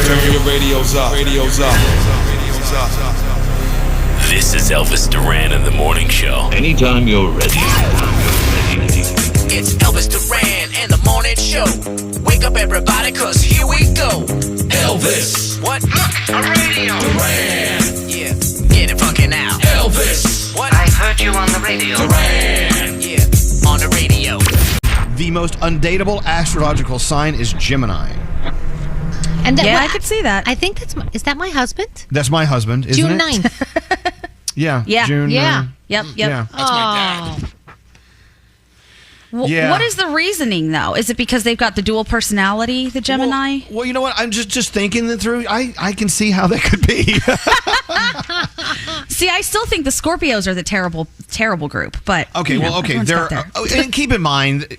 Turn your radios up. This is Elvis Duran in the Morning Show. Anytime you're ready. It's Elvis Duran and the Morning Show. Wake up, everybody, cause here we go. Elvis. What? Look, a radio. Duran. Yeah, get it funky now. Elvis. What? I heard you on the radio. Duran. Yeah, on the radio. The most undateable astrological sign is Gemini. And Yeah, I could see that. I think is that my husband? That's my husband, isn't June it? 9th. Yeah. Yeah. June. Yeah. Yep. Yeah. That's my dad. Yeah. What is the reasoning, though? Is it because they've got the dual personality, the Gemini? Well, you know what? I'm just thinking that through. I can see how that could be. See, I still think the Scorpios are the terrible group, but Okay, let's there. stop there. And keep in mind,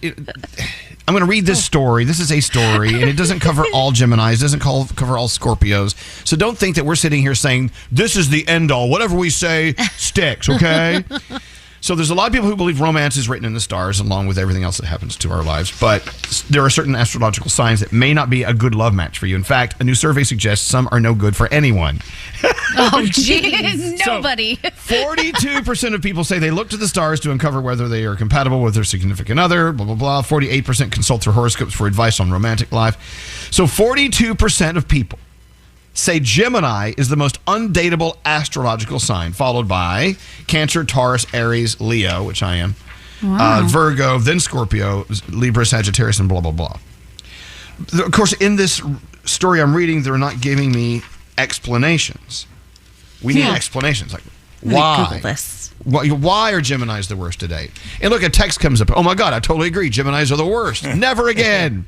I'm going to read this story. This is a story, and it doesn't cover all Geminis, doesn't cover all Scorpios. So don't think that we're sitting here saying this is the end all. Whatever we say sticks. Okay. So there's a lot of people who believe romance is written in the stars along with everything else that happens to our lives. But there are certain astrological signs that may not be a good love match for you. In fact, a new survey suggests some are no good for anyone. Oh, jeez. Nobody. 42% of people say they look to the stars to uncover whether they are compatible with their significant other, blah, blah, blah. 48% consult their horoscopes for advice on romantic life. So 42% of people say Gemini is the most undateable astrological sign, followed by Cancer, Taurus, Aries, Leo, which I am, Virgo, then Scorpio, Libra, Sagittarius, and blah, blah, blah. Of course, in this story I'm reading, they're not giving me explanations. We need explanations. Like, why? Google this. Why are Geminis the worst to date? And look, a text comes up. Oh my God, I totally agree. Geminis are the worst. Never again.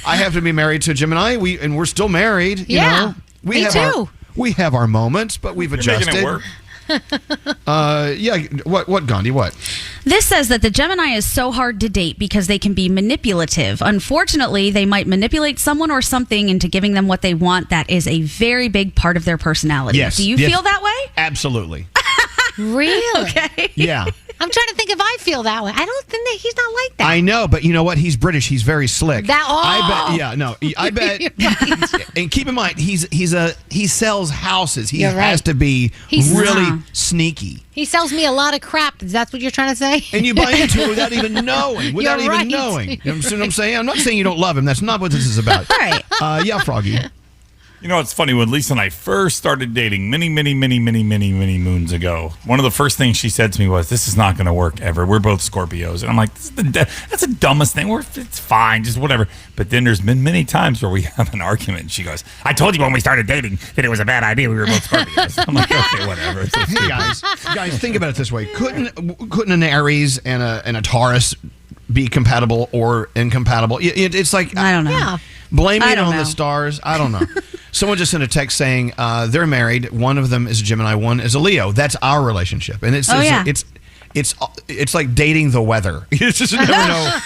I have to be married to a Gemini. We're still married. You know? Me too. We have our moments, but we've adjusted. Making it work. What, Gandhi? What? This says that the Gemini is so hard to date because they can be manipulative. Unfortunately, they might manipulate someone or something into giving them what they want. That is a very big part of their personality. Yes. Do you Yes. feel that way? Absolutely. Really? Okay. Yeah. I'm trying to think if I feel that way. I don't think that he's not like that. I know, but you know what? He's British. He's very slick. I bet. And keep in mind, he sells houses. He You're has right. to be He's- really sneaky. He sells me a lot of crap. Is that what you're trying to say? And you buy into it without even knowing. You're right. You know what I'm saying? I'm not saying you don't love him. That's not what this is about. Right. Yeah, Froggy. You know, it's funny. When Lisa and I first started dating many moons ago, one of the first things she said to me was, "This is not going to work ever. We're both Scorpios." And I'm like, that's the dumbest thing. It's fine, just whatever. But then there's been many times where we have an argument. And she goes, "I told you when we started dating that it was a bad idea. We were both Scorpios." I'm like, okay, whatever. It's so Hey, guys, think about it this way. Couldn't an Aries and a Taurus be compatible or incompatible? It's like, I don't know. Yeah. blame I it don't on know. the stars. I don't know. Someone just sent a text saying they're married. One of them is a Gemini. One is a Leo. That's our relationship, and it's like dating the weather. You just never know.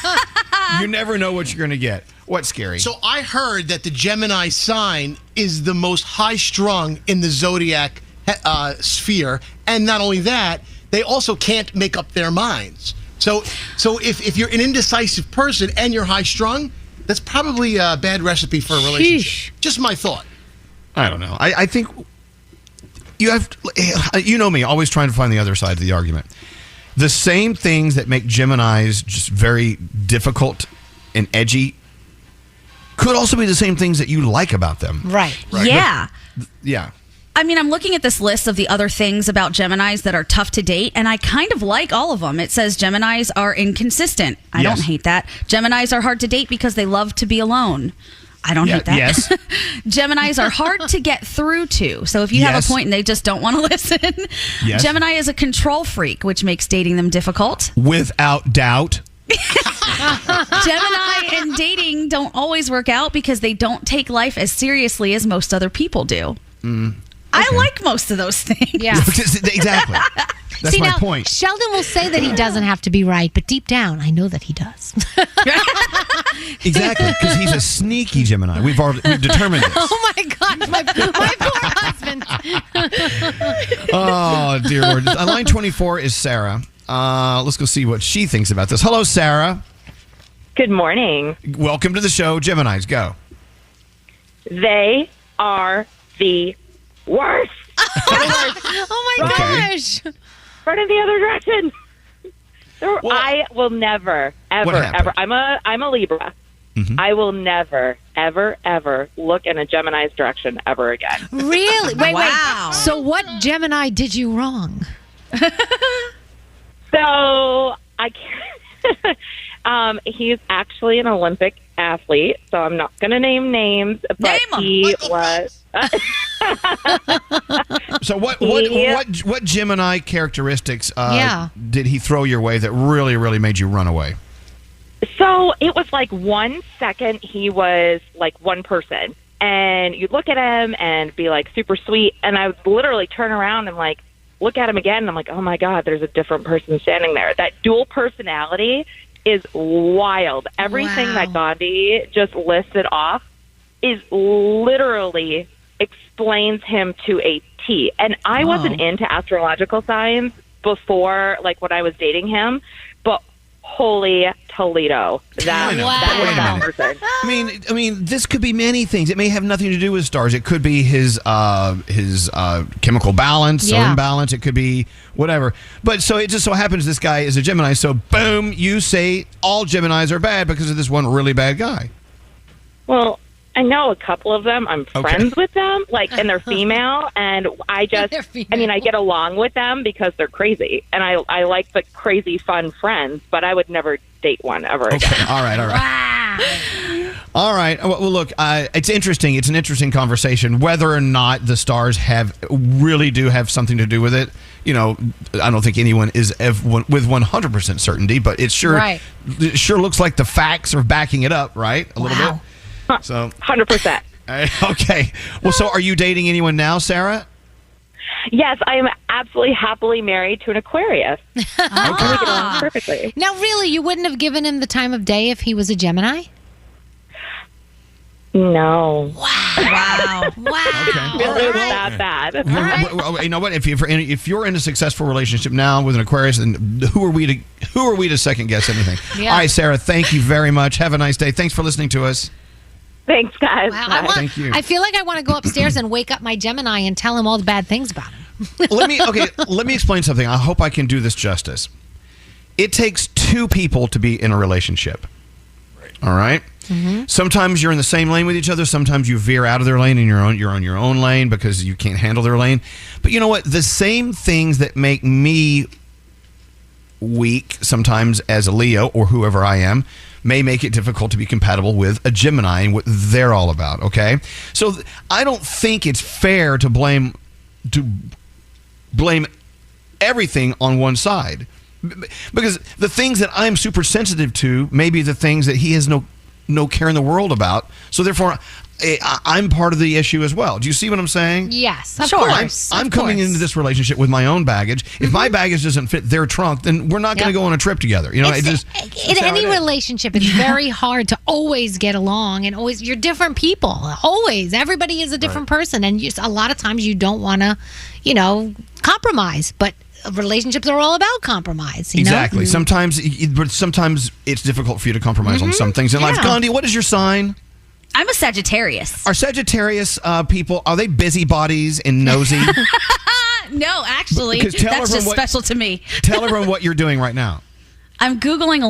You never know what you're going to get. What's scary? So I heard that the Gemini sign is the most high-strung in the zodiac sphere, and not only that, they also can't make up their minds. So if you're an indecisive person and you're high-strung, that's probably a bad recipe for a relationship. Sheesh. Just my thought. I don't know. I think you have, you know me, always trying to find the other side of the argument. The same things that make Geminis just very difficult and edgy could also be the same things that you like about them. Right. Yeah. Yeah. I mean, I'm looking at this list of the other things about Geminis that are tough to date, and I kind of like all of them. It says Geminis are inconsistent. I Yes. don't hate that. Geminis are hard to date because they love to be alone. I don't hate that. Yes. Geminis are hard to get through to. So if you have Yes. a point and they just don't want to listen. Yes. Gemini is a control freak, which makes dating them difficult. Without doubt. Gemini and dating don't always work out because they don't take life as seriously as most other people do. I like most of those things. Yeah. Exactly. That's See, my now, point. Sheldon will say that he doesn't have to be right, but deep down, I know that he does. Exactly, because he's a sneaky Gemini. We've determined this. Oh my God, my poor husband. Oh, dear Lord. Line 24 is Sarah. Let's go see what she thinks about this. Hello, Sarah. Good morning. Welcome to the show. Geminis, go. They are the worst. Oh my gosh. Run in the other direction. I will never, ever. I'm a Libra. Mm-hmm. I will never, ever look in a Gemini's direction ever again. Really? Wait. Wow. So what Gemini did you wrong? So I can't. He's actually an Olympic athlete, so I'm not going to name names, but Name 'em. he was. So what Gemini characteristics did he throw your way that really made you run away? So it was like 1 second he was like one person, and you'd look at him and be like super sweet, and I would literally turn around and like look at him again, and I'm like, oh my God, there's a different person standing there. That dual personality is wild. Everything that Gandhi just listed off is literally explains him to a T. And I wasn't into astrological signs before, like when I was dating him, but holy Toledo, that was that person. I mean, this could be many things. It may have nothing to do with stars. It could be his chemical balance or imbalance. It could be whatever. But so it just so happens this guy is a Gemini. So boom, you say all Geminis are bad because of this one really bad guy. Well, I know a couple of them. I'm friends with them, and they're female, and I get along with them because they're crazy, and I like the crazy, fun friends, but I would never date one ever again. All right. All right. Well, look, it's interesting. It's an interesting conversation. Whether or not the stars really do have something to do with it, I don't think anyone is with 100% certainty, but it sure looks like the facts are backing it up, right? A little bit. So 100%. Okay. Well, so are you dating anyone now, Sarah? Yes, I am absolutely happily married to an Aquarius. We get along perfectly. Now, really, you wouldn't have given him the time of day if he was a Gemini? No. Wow. It was that bad. Well, you know what? If you're in a successful relationship now with an Aquarius, then who are we to second guess anything? Yeah. All right, Sarah. Thank you very much. Have a nice day. Thanks for listening to us. Thanks, guys. Wow. Thank you. I feel like I want to go upstairs and wake up my Gemini and tell him all the bad things about him. Let me explain something. I hope I can do this justice. It takes two people to be in a relationship. All right? Mm-hmm. Sometimes you're in the same lane with each other. Sometimes you veer out of their lane and you're on your own lane because you can't handle their lane. But you know what? The same things that make me weak sometimes as a Leo or whoever I am may make it difficult to be compatible with a Gemini and what they're all about, okay? So I don't think it's fair to blame everything on one side. Because the things that I'm super sensitive to may be the things that he has no care in the world about. So therefore, I'm part of the issue as well. Do you see what I'm saying? Yes, of course. I'm coming into this relationship with my own baggage. If my baggage doesn't fit their trunk, then we're not going to go on a trip together. You know, in any relationship, it's very hard to always get along, and you're different people. Always, everybody is a different person, and a lot of times you don't want to, compromise, but. Relationships are all about compromise. Exactly. Mm-hmm. Sometimes it's difficult for you to compromise on some things in life. Gandhi, what is your sign? I'm a Sagittarius. Are Sagittarius people, are they busybodies and nosy? No, actually, that's just special to me. Tell everyone what you're doing right now. I'm Googling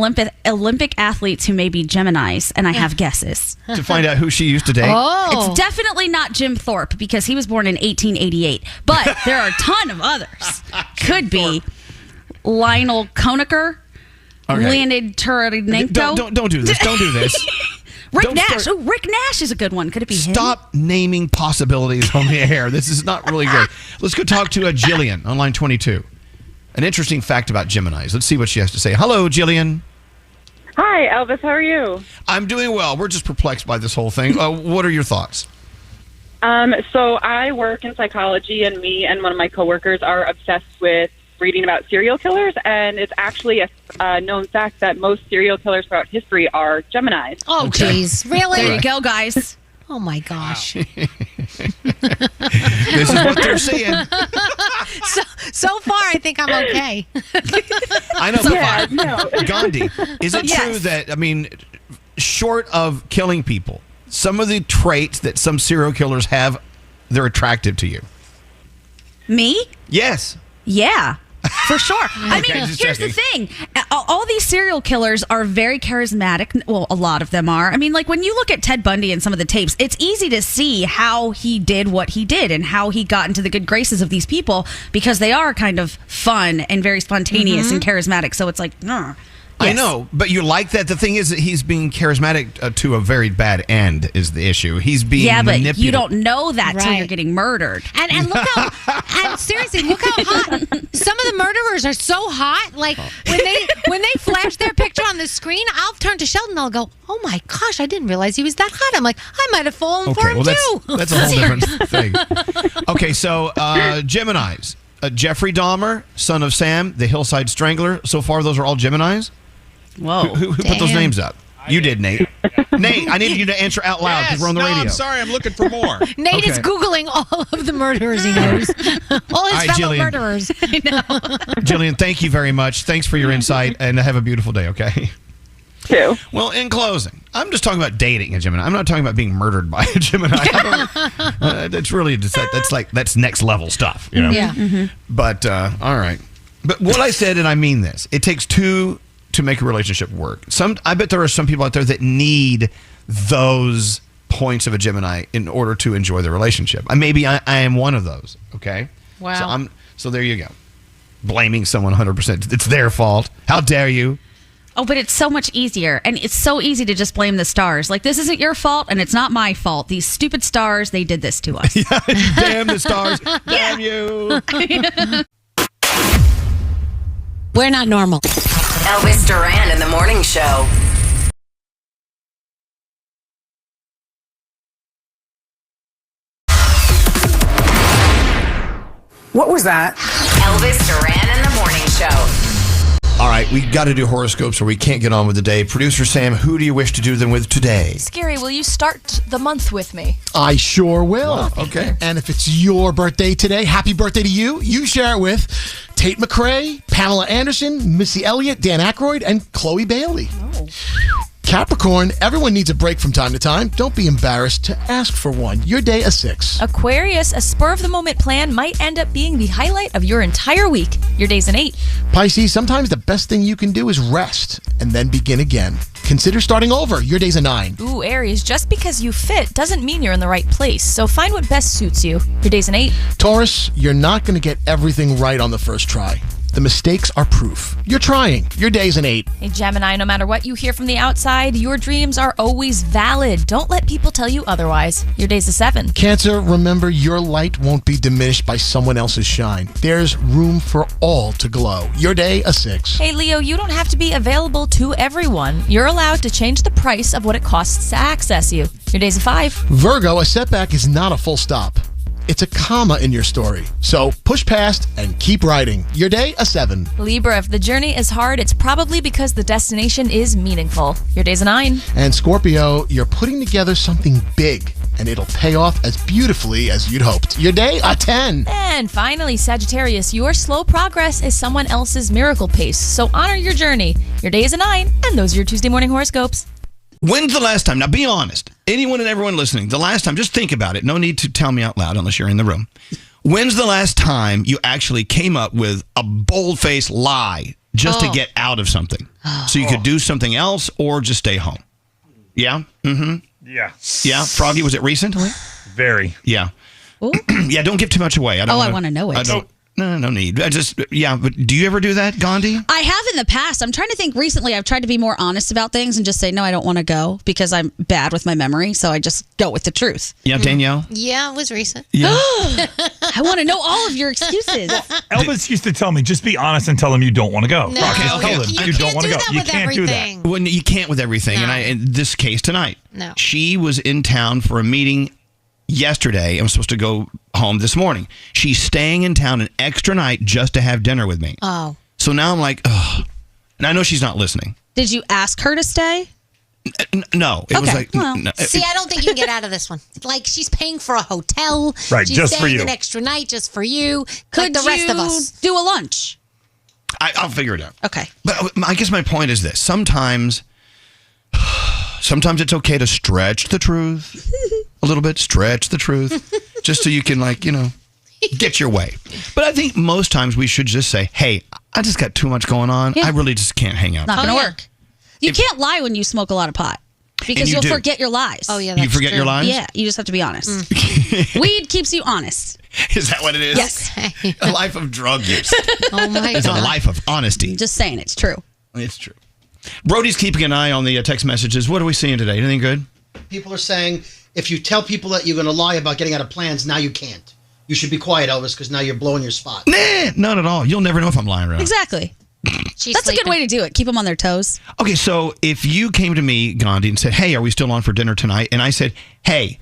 Olympic athletes who may be Geminis, and I have guesses. To find out who she used to date? Oh. It's definitely not Jim Thorpe because he was born in 1888. But there are a ton of others. Could be Lionel Conacher, Leonid Turinenko. Don't do this. Don't do this. Rick Nash. Oh, Rick Nash is a good one. Could it be him? Stop naming possibilities on the air. This is not really good. Let's go talk to Jillian on line 22. An interesting fact about Geminis. Let's see what she has to say. Hello, Jillian. Hi, Elvis. How are you? I'm doing well. We're just perplexed by this whole thing. What are your thoughts? So I work in psychology, and me and one of my coworkers are obsessed with reading about serial killers, and it's actually a known fact that most serial killers throughout history are Geminis. Oh, jeez. Really? There you go, guys. Oh, my gosh. Wow. This is what they're saying. So far, I think I'm okay. I know. So far. Gandhi, is it true that, short of killing people, some of the traits that some serial killers have, they're attractive to you. Me? Yes. Yeah. For sure. I Okay, mean, just here's checking. the thing. All these serial killers are very charismatic. Well, a lot of them are. I mean, like when you look at Ted Bundy and some of the tapes, it's easy to see how he did what he did and how he got into the good graces of these people because they are kind of fun and very spontaneous and charismatic. So it's like, I know, but you like that. The thing is that he's being charismatic to a very bad end is the issue. He's being manipulated. but you don't know that till Right. you're getting murdered. And look how and seriously, look how hot some of the murderers are. So hot. Like when they flash their picture on the screen, I'll turn to Sheldon and I'll go, "Oh my gosh, I didn't realize he was that hot." I'm like, I might have fallen for him too. That's a whole different thing. Okay, so Geminis. Jeffrey Dahmer, son of Sam, the Hillside Strangler. So far, those are all Geminis. Whoa. Who put those Damn. names up? You did, Nate. Nate, I need you to answer out loud because we're on the radio. I'm sorry. I'm looking for more. Nate is Okay. Googling all of the murderers he knows. All his right, fellow Jillian. murderers. Jillian, thank you very much. Thanks for your insight, and have a beautiful day, okay? Too. Well, in closing, I'm just talking about dating a Gemini. I'm not talking about being murdered by a Gemini. That's really that's next level stuff, you know. Yeah. But all right. But what I said, and I mean this, it takes two to make a relationship work. I bet there are some people out there that need those points of a Gemini in order to enjoy the relationship. Maybe I am one of those. Okay. Wow. So there you go. Blaming someone 100%. It's their fault. How dare you? Oh, but it's so much easier. And it's so easy to just blame the stars. Like, this isn't your fault, and it's not my fault. These stupid stars, they did this to us. Damn the stars. Damn you. We're not normal. Elvis Duran in the morning show. What was that? Elvis Duran in the morning show. All right, we got to do horoscopes or we can't get on with the day. Producer Sam, who do you wish to do them with today? Scary, will you start the month with me? I sure will. Oh, okay. And if it's your birthday today, happy birthday to you. You share it with Tate McRae, Pamela Anderson, Missy Elliott, Dan Aykroyd, and Chloe Bailey. Oh. Capricorn, everyone needs a break from time to time. Don't be embarrassed to ask for one. Your day a 6. Aquarius, a spur-of-the-moment plan might end up being the highlight of your entire week. Your day's an 8. Pisces, sometimes the best thing you can do is rest and then begin again. Consider starting over. Your day's a 9. Ooh, Aries, just because you fit doesn't mean you're in the right place, so find what best suits you. Your day's an 8. Taurus, you're not going to get everything right on the first try. The mistakes are proof. You're trying. Your day's an 8. Hey, Gemini, no matter what you hear from the outside, your dreams are always valid. Don't let people tell you otherwise. Your day's a 7. Cancer, remember your light won't be diminished by someone else's shine. There's room for all to glow. Your day a 6. Hey, Leo, you don't have to be available to everyone. You're allowed to change the price of what it costs to access you. Your day's a 5. Virgo, a setback is not a full stop. It's a comma in your story. So push past and keep writing. Your day a 7. Libra, if the journey is hard, it's probably because the destination is meaningful. Your day's a 9. And Scorpio, you're putting together something big and it'll pay off as beautifully as you'd hoped. Your day a 10. And finally, Sagittarius, your slow progress is someone else's miracle pace. So honor your journey. Your day is a 9. And those are your Tuesday morning horoscopes. When's the last time? Now, be honest. Anyone and everyone listening, the last time, just think about it. No need to tell me out loud unless you're in the room. When's the last time you actually came up with a bold-faced lie just to get out of something? So you could do something else or just stay home? Yeah? Mm-hmm. Yeah. Yeah? Froggy, was it recently? Very. Yeah. Yeah, don't give too much away. I want to know it. I don't. No need. But do you ever do that, Gandhi? I have in the past. I'm trying to think recently. I've tried to be more honest about things and just say, no, I don't want to go because I'm bad with my memory. So I just go with the truth. Yeah, Danielle? Yeah, it was recent. Yeah. I want to know all of your excuses. Elvis used to tell me, just be honest and tell them you don't want to go. No, Just tell them you don't can't want to do go. that You with can't do that. everything. When you can't with everything. No. And in this case tonight, No. she was in town for a meeting yesterday and was supposed to go home this morning. She's staying in town an extra night just to have dinner with me. Oh. So now I'm like, ugh. And I know she's not listening. Did you ask her to stay? No. It was like, well, no. See, I don't think you can get out of this one. Like, she's paying for a hotel. Right, she's just for staying you. an extra night just for you. Could like the rest of you us. do a lunch? I'll figure it out. Okay. But I guess my point is this. Sometimes Sometimes it's okay to stretch the truth a little bit, stretch the truth, just so you can, get your way. But I think most times we should just say, hey, I just got too much going on. Yeah. I really just can't hang out. Not going to work. You can't lie when you smoke a lot of pot because you'll forget your lies. Oh, yeah, You forget your lies? Yeah, you just have to be honest. Weed keeps you honest. Is that what it is? Yes. A life of drug use. Oh, my It's a God. life of honesty. Just saying, it's true. It's true. Brody's keeping an eye on the text messages. What are we seeing today? Anything good? People are saying if you tell people that you're going to lie about getting out of plans, now you can't. You should be quiet, Elvis, because now you're blowing your spot. Nah, not at all. You'll never know if I'm lying or not. Exactly. That's a good way to do it. Keep them on their toes. Okay, so if you came to me, Gandhi, and said, hey, are we still on for dinner tonight? And I said, hey,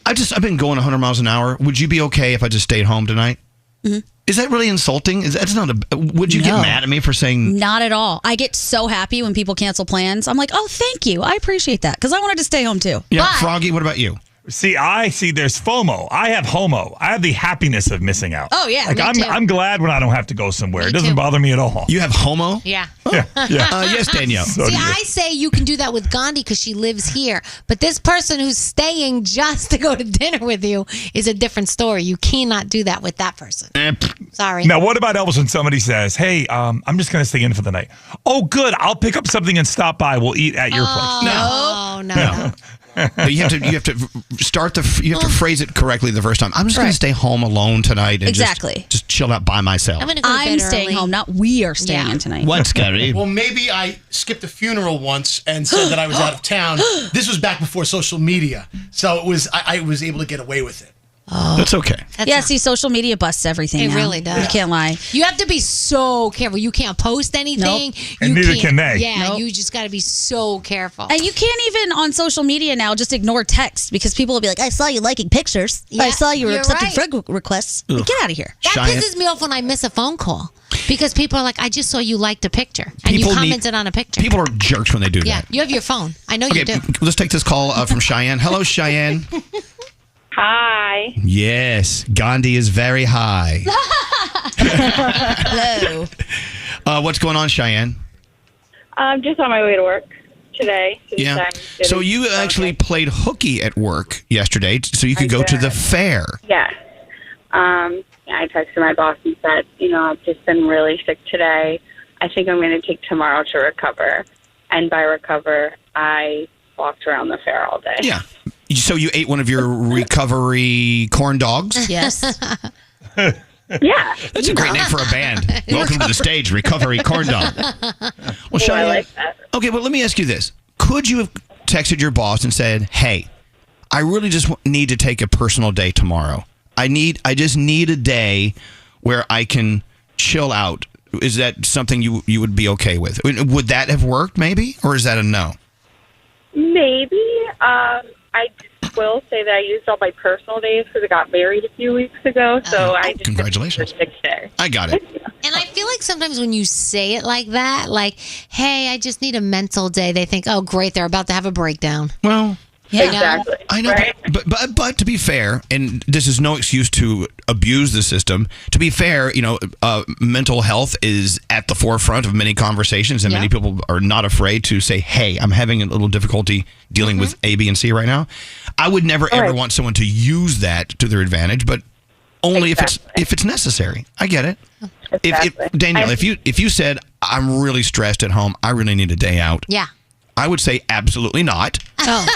I've been going 100 miles an hour. Would you be okay if I just stayed home tonight? Mm-hmm. Is that really insulting? Would you get mad at me for saying... Not at all. I get so happy when people cancel plans. I'm like, oh, thank you. I appreciate that because I wanted to stay home too. Yeah, Froggy, what about you? See, there's FOMO. I have HOMO. I have the happiness of missing out. Oh, yeah. Like, me too. I'm glad when I don't have to go somewhere. It doesn't too. bother me at all. You have homo? Yeah. Yeah. Yes, Danielle. So See, do you. I say you can do that with Gandhi because she lives here. But this person who's staying just to go to dinner with you is a different story. You cannot do that with that person. Sorry. Now, what about Elvis when somebody says, hey, I'm just going to stay in for the night? Oh, good. I'll pick up something and stop by. We'll eat at your place. No. You have to phrase it correctly the first time. I'm just going to stay home alone tonight and just chill out by myself. I'm going to go to I'm bed staying early. home, not we are staying in tonight. What's scary? Well, maybe I skipped a funeral once and said that I was out of town. This was back before social media, so I was able to get away with it. That's okay. See, social media busts everything. It now. really does. You can't lie. You have to be so careful. You can't post anything. And neither can they. Yeah, you just got to be so careful. And you can't even on social media now just ignore text because people will be like, I saw you liking pictures. Yeah, I saw you were you're accepting right. friend requests. Like, get out of here. That pisses me off when I miss a phone call because people are like, I just saw you liked a picture and you commented on a picture. People are jerks when they do Yeah, that. you have your phone. I know you do. Let's take this call from Cheyenne. Hello, Cheyenne. Hi. Yes, Gandhi is very high. Hello. What's going on, Cheyenne? I'm just on my way to work today. Yeah. So you actually played hooky at work yesterday so you could go to the fair. Yes. I texted my boss and said, I've just been really sick today. I think I'm going to take tomorrow to recover. And by recover, I walked around the fair all day. Yeah. So you ate one of your recovery corn dogs? Yes. Yeah. That's a great name for a band. Welcome to the stage, Recovery Corn Dog. Well, Cheyenne, I like that. okay, well, let me ask you this. Could you have texted your boss and said, hey, I really just need to take a personal day tomorrow. I just need a day where I can chill out. Is that something you would be okay with? Would that have worked maybe? Or is that a no? Maybe. I will say that I used all my personal days because I got married a few weeks ago. So I just congratulations. took a sick day. I got it. And I feel like sometimes when you say it like that, like, hey, I just need a mental day, they think, oh, great, they're about to have a breakdown. Well, Yeah. Exactly. I know, Right? but to be fair, and this is no excuse to abuse the system. To be fair, mental health is at the forefront of many conversations, and many people are not afraid to say, "Hey, I'm having a little difficulty dealing with A, B, and C right now." I would never ever want someone to use that to their advantage, but only if it's necessary. I get it. Exactly. If Danielle, if you said I'm really stressed at home, I really need a day out. Yeah. I would say absolutely not. Oh.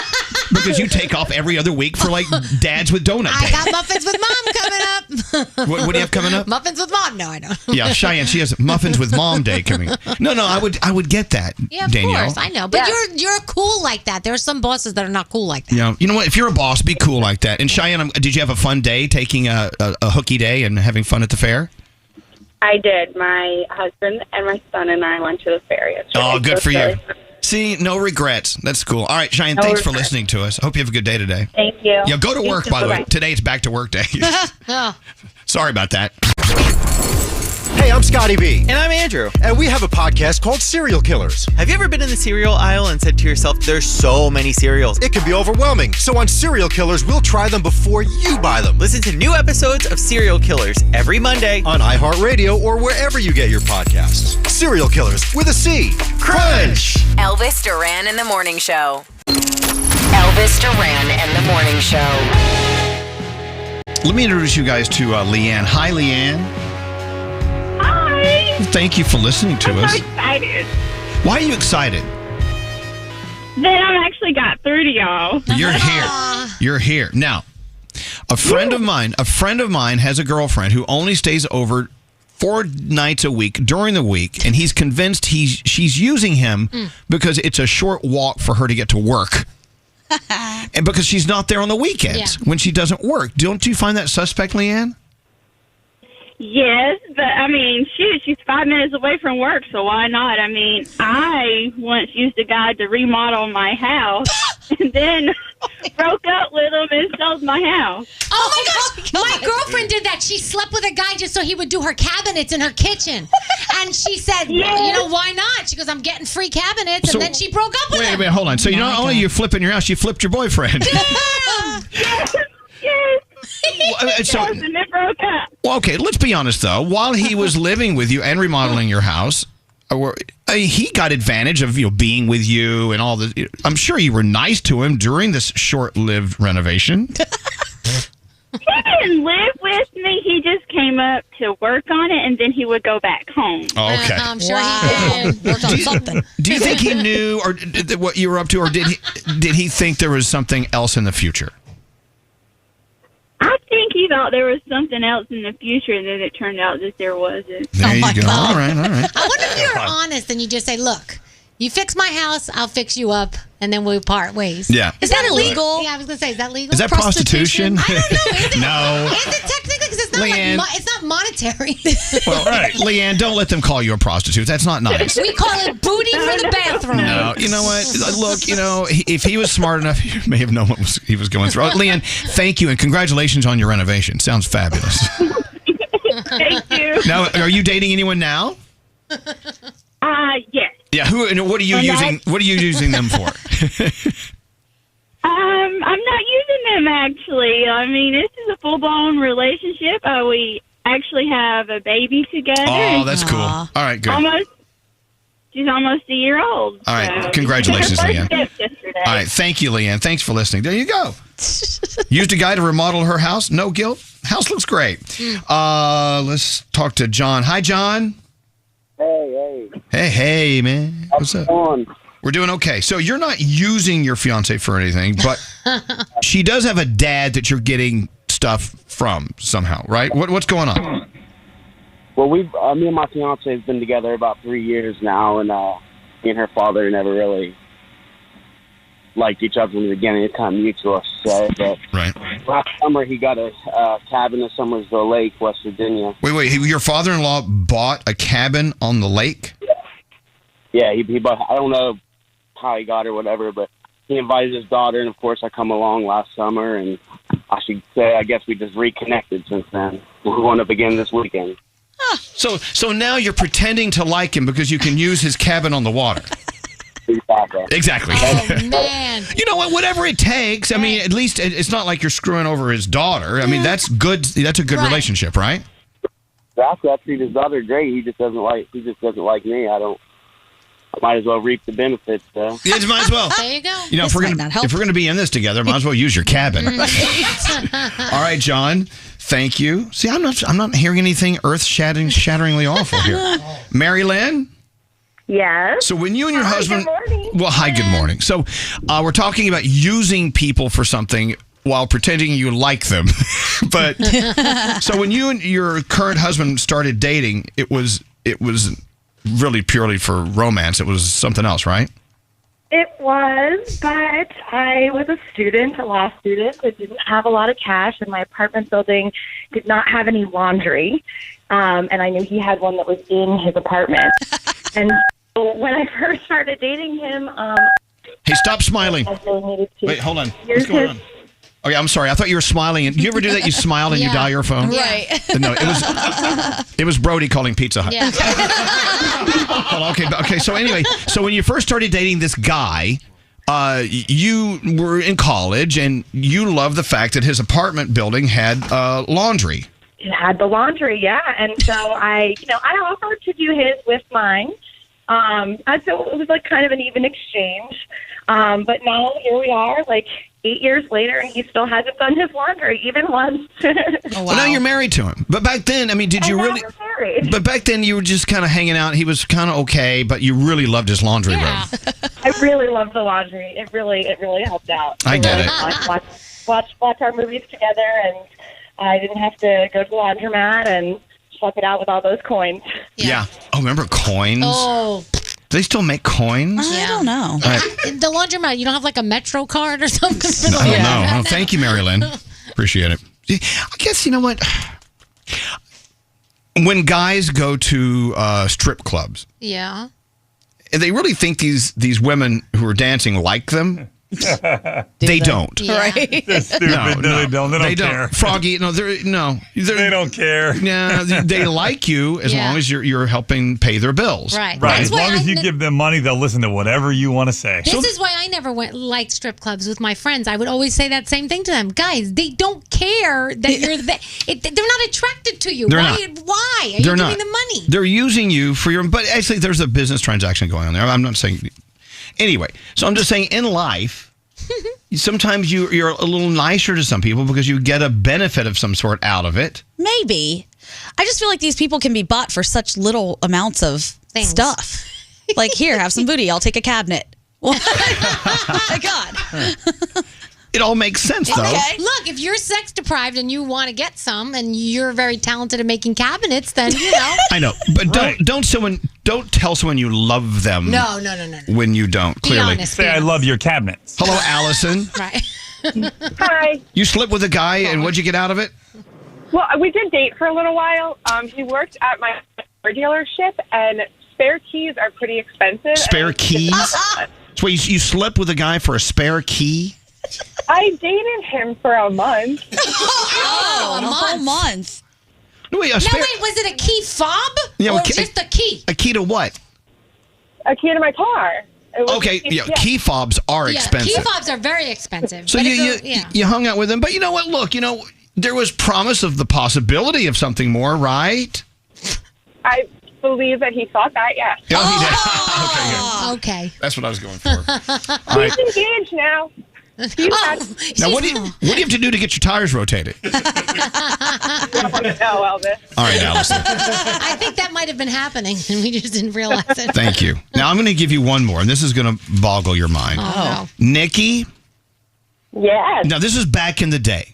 Because you take off every other week for like Dads with Donut Day. I got Muffins with Mom coming up. What do you have coming up? Muffins with Mom? No, I don't. Yeah, Cheyenne, she has Muffins with Mom Day coming. No, I would get that, Yeah, of Danielle. course. I know. But you're cool like that. There are some bosses that are not cool like that. Yeah, you know what? If you're a boss, be cool like that. And Cheyenne, did you have a fun day taking a hooky day and having fun at the fair? I did. My husband and my son and I went to the fair yesterday. Oh, good for really you. See, no regrets. That's cool. All right, Cheyenne, No thanks for regrets. listening to us. I hope you have a good day today. Thank you. Yeah, go to You work, too. by the way. Bye-bye. Today it's back to work day. Oh. Sorry about that. Hey, I'm Scotty B. And I'm Andrew. And we have a podcast called Serial Killers. Have you ever been in the cereal aisle and said to yourself, there's so many cereals? It can be overwhelming. So on Serial Killers, we'll try them before you buy them. Listen to new episodes of Serial Killers every Monday on iHeartRadio or wherever you get your podcasts. Serial Killers with a C. Crunch! Elvis Duran in the Morning Show. Elvis Duran and the Morning Show. Let me introduce you guys to Leanne. Hi, Leanne. Hi. Thank you for listening to us. I'm so excited Why are you excited? that I actually got through to y'all. You're here. You're here. Now, a friend of mine has a girlfriend who only stays over 4 nights a week during the week, and he's convinced she's using him because it's a short walk for her to get to work. And because she's not there on the weekends when she doesn't work. Don't you find that suspect, Leanne? Yes, but I mean, shoot, she's 5 minutes away from work, so why not? I mean, I once used a guy to remodel my house and then broke up with him and sold my house. Oh my gosh, my girlfriend did that. She slept with a guy just so he would do her cabinets in her kitchen. And she said, well, you know, why not? She goes, I'm getting free cabinets. So- And then she broke up with him. Wait, hold on. So you not only you flipping your house, you flipped your boyfriend. Yes. So, Yes, and it broke up. well, okay, let's be honest, though. While he was living with you and remodeling your house, he got advantage of being with you and all the. I'm sure you were nice to him during this short-lived renovation. He didn't live with me. He just came up to work on it, and then he would go back home. Oh, okay. I'm sure he did. Worked on something. Do you think he knew or what you were up to, or did he think there was something else in the future? I think he thought there was something else in the future, and then it turned out that there wasn't. There you go. God. All right. I wonder if you're honest and you just say, look, you fix my house, I'll fix you up, and then we'll part ways. Yeah. Is that illegal? Yeah, I was going to say, is that legal? Is that prostitution? I don't know. Is it? No. Is it technically? Because it's not Leanne. it's not monetary. Well, Leanne, don't let them call you a prostitute. That's not nice. We call it booty for the bathroom. No, you know what? Look, if he was smart enough, he may have known what he was going through. Leanne, thank you, and congratulations on your renovation. Sounds fabulous. Thank you. Now, are you dating anyone now? Yes. Yeah. Who? And what are you And using? What are you using them for? I'm not using them, actually. I mean, this is a full-blown relationship. We actually have a baby together. Oh, that's cool. All right, good. She's almost a year old. All right, so congratulations, she took her Leanne. first step yesterday. All right, thank you, Leanne. Thanks for listening. There you go. Used a guy to remodel her house. No guilt. House looks great. Let's talk to John. Hi, John. Hey, man. What's up? We're doing okay. So you're not using your fiance for anything, but she does have a dad that you're getting stuff from somehow, right? What's going on? Well, me and my fiance have been together about 3 years now, and me and her father never really liked each other in the beginning. It's kind of mutual, so. But last summer, he got a cabin in Summersville Lake, West Virginia. Wait. Your father-in-law bought a cabin on the lake? Yeah, he bought. I don't know how he got or whatever, but he invited his daughter, and of course, I come along last summer, and I should say, I guess we just reconnected since then. We're going up again this weekend. So now you're pretending to like him because you can use his cabin on the water. Exactly. Oh, man. You know what? Whatever it takes. I mean, at least it's not like you're screwing over his daughter. I mean, that's good. That's a good relationship, right? Exactly. I treat his daughter great. He just doesn't like me. I might as well reap the benefits, though. Yeah, you might as well. There you go. You know, if we're going to be in this together, might as well use your cabin. All right, John. Thank you. See, I'm not hearing anything earth-shatteringly awful here. Mary Lynn? Yes. So when you and your husband... Good morning. Well, hi, good morning. So we're talking about using people for something while pretending you like them. But so when you and your current husband started dating, it was really purely for romance. It was something else, right? It was, but I was a law student. I didn't have a lot of cash, and my apartment building did not have any laundry. And I knew he had one that was in his apartment. And so when I first started dating him... Hey, stop smiling. Wait, hold on. What's going on? Oh, yeah, I'm sorry. I thought you were smiling. Do you ever do that? You smile and you dial your phone? Right. No, it was Brody calling Pizza Hut. Yeah. Hold on, okay. So anyway, so when you first started dating this guy, you were in college and you loved the fact that his apartment building had laundry. It had the laundry, yeah. And so I offered to do his with mine. And so it was like kind of an even exchange. But now here we are, like 8 years later, and he still hasn't done his laundry even once. Well, now you're married to him. But back then, I mean, did you really? But back then, you were just kind of hanging out. He was kind of okay, but you really loved his laundry room. I really love the laundry. It really helped out. I get it. Watch our movies together, and I didn't have to go to the laundromat and suck it out with all those coins. Yeah. Oh, remember coins? Oh. Do they still make coins? I don't know. The laundromat, you don't have like a Metro card or something? I don't know. Oh, thank you, Mary Lynn. Appreciate it. I guess, you know what? When guys go to strip clubs, Yeah. they really think these women who are dancing like them. They don't. Yeah. Right? They're stupid. They don't care. Froggy, they don't care. Yeah, they like you as long as you're helping pay their bills. Right. Right. That's As why long as you give them money, they'll listen to whatever you want to say. This is why I never liked strip clubs with my friends. I would always say that same thing to them. Guys, they don't care that you're there. They're not attracted to you. They're Why? not. Why? Are They're you not. giving them money? They're using you for your. But actually, there's a business transaction going on there. I'm not saying. Anyway, so I'm just saying, in life, sometimes you're a little nicer to some people because you get a benefit of some sort out of it. Maybe. I just feel like these people can be bought for such little amounts of stuff. Like, here, have some booty. I'll take a cabinet. Oh my God. It all makes sense, though. Okay. Look, if you're sex deprived and you want to get some, and you're very talented at making cabinets, then you know. I know, but don't tell someone you love them. No. When you don't, Be clearly. honest, Say I love your cabinets. Hello, Allison. Right. Hi. You slept with a guy, and what'd you get out of it? Well, we did date for a little while. He worked at my car dealership, and spare keys are pretty expensive. Spare keys? So you slept with a guy for a spare key? I dated him for a month. Oh, a whole month. No, wait, was it a key fob? Yeah, or a key- just a key? A key to what? A key to my car. It was Okay, key fobs are expensive. Key fobs are very expensive. So But you hung out with him, but you know what? Look, there was promise of the possibility of something more, right? I believe that he thought that, yes. Oh, he did. Okay, good. Okay. That's what I was going for. All right. He's engaged now. Now, what do you have to do to get your tires rotated? No, Elvis. All right, Allison. I think that might have been happening, and we just didn't realize it. Thank you. Now, I'm going to give you one more, and this is going to boggle your mind. Oh, Nikki? Yes. Now, this is back in the day.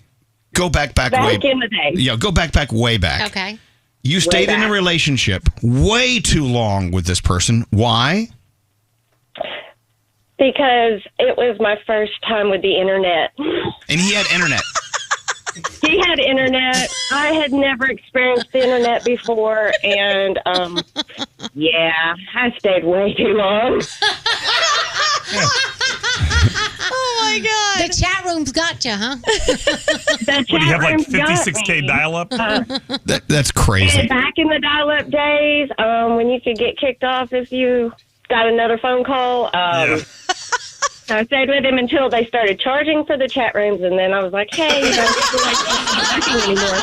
Go back way. Back in the day. Yeah, go back way back. Okay. You stayed in a relationship way too long with this person. Why? Because it was my first time with the internet. And he had internet. He had internet. I had never experienced the internet before, and yeah, I stayed way too long. Oh my God! The chat room's got you, huh? What, do you have like 56K dial-up? That's crazy. And back in the dial-up days, when you could get kicked off if you got another phone call. I stayed with him until they started charging for the chat rooms, and then I was like, hey, you don't feel like working anymore.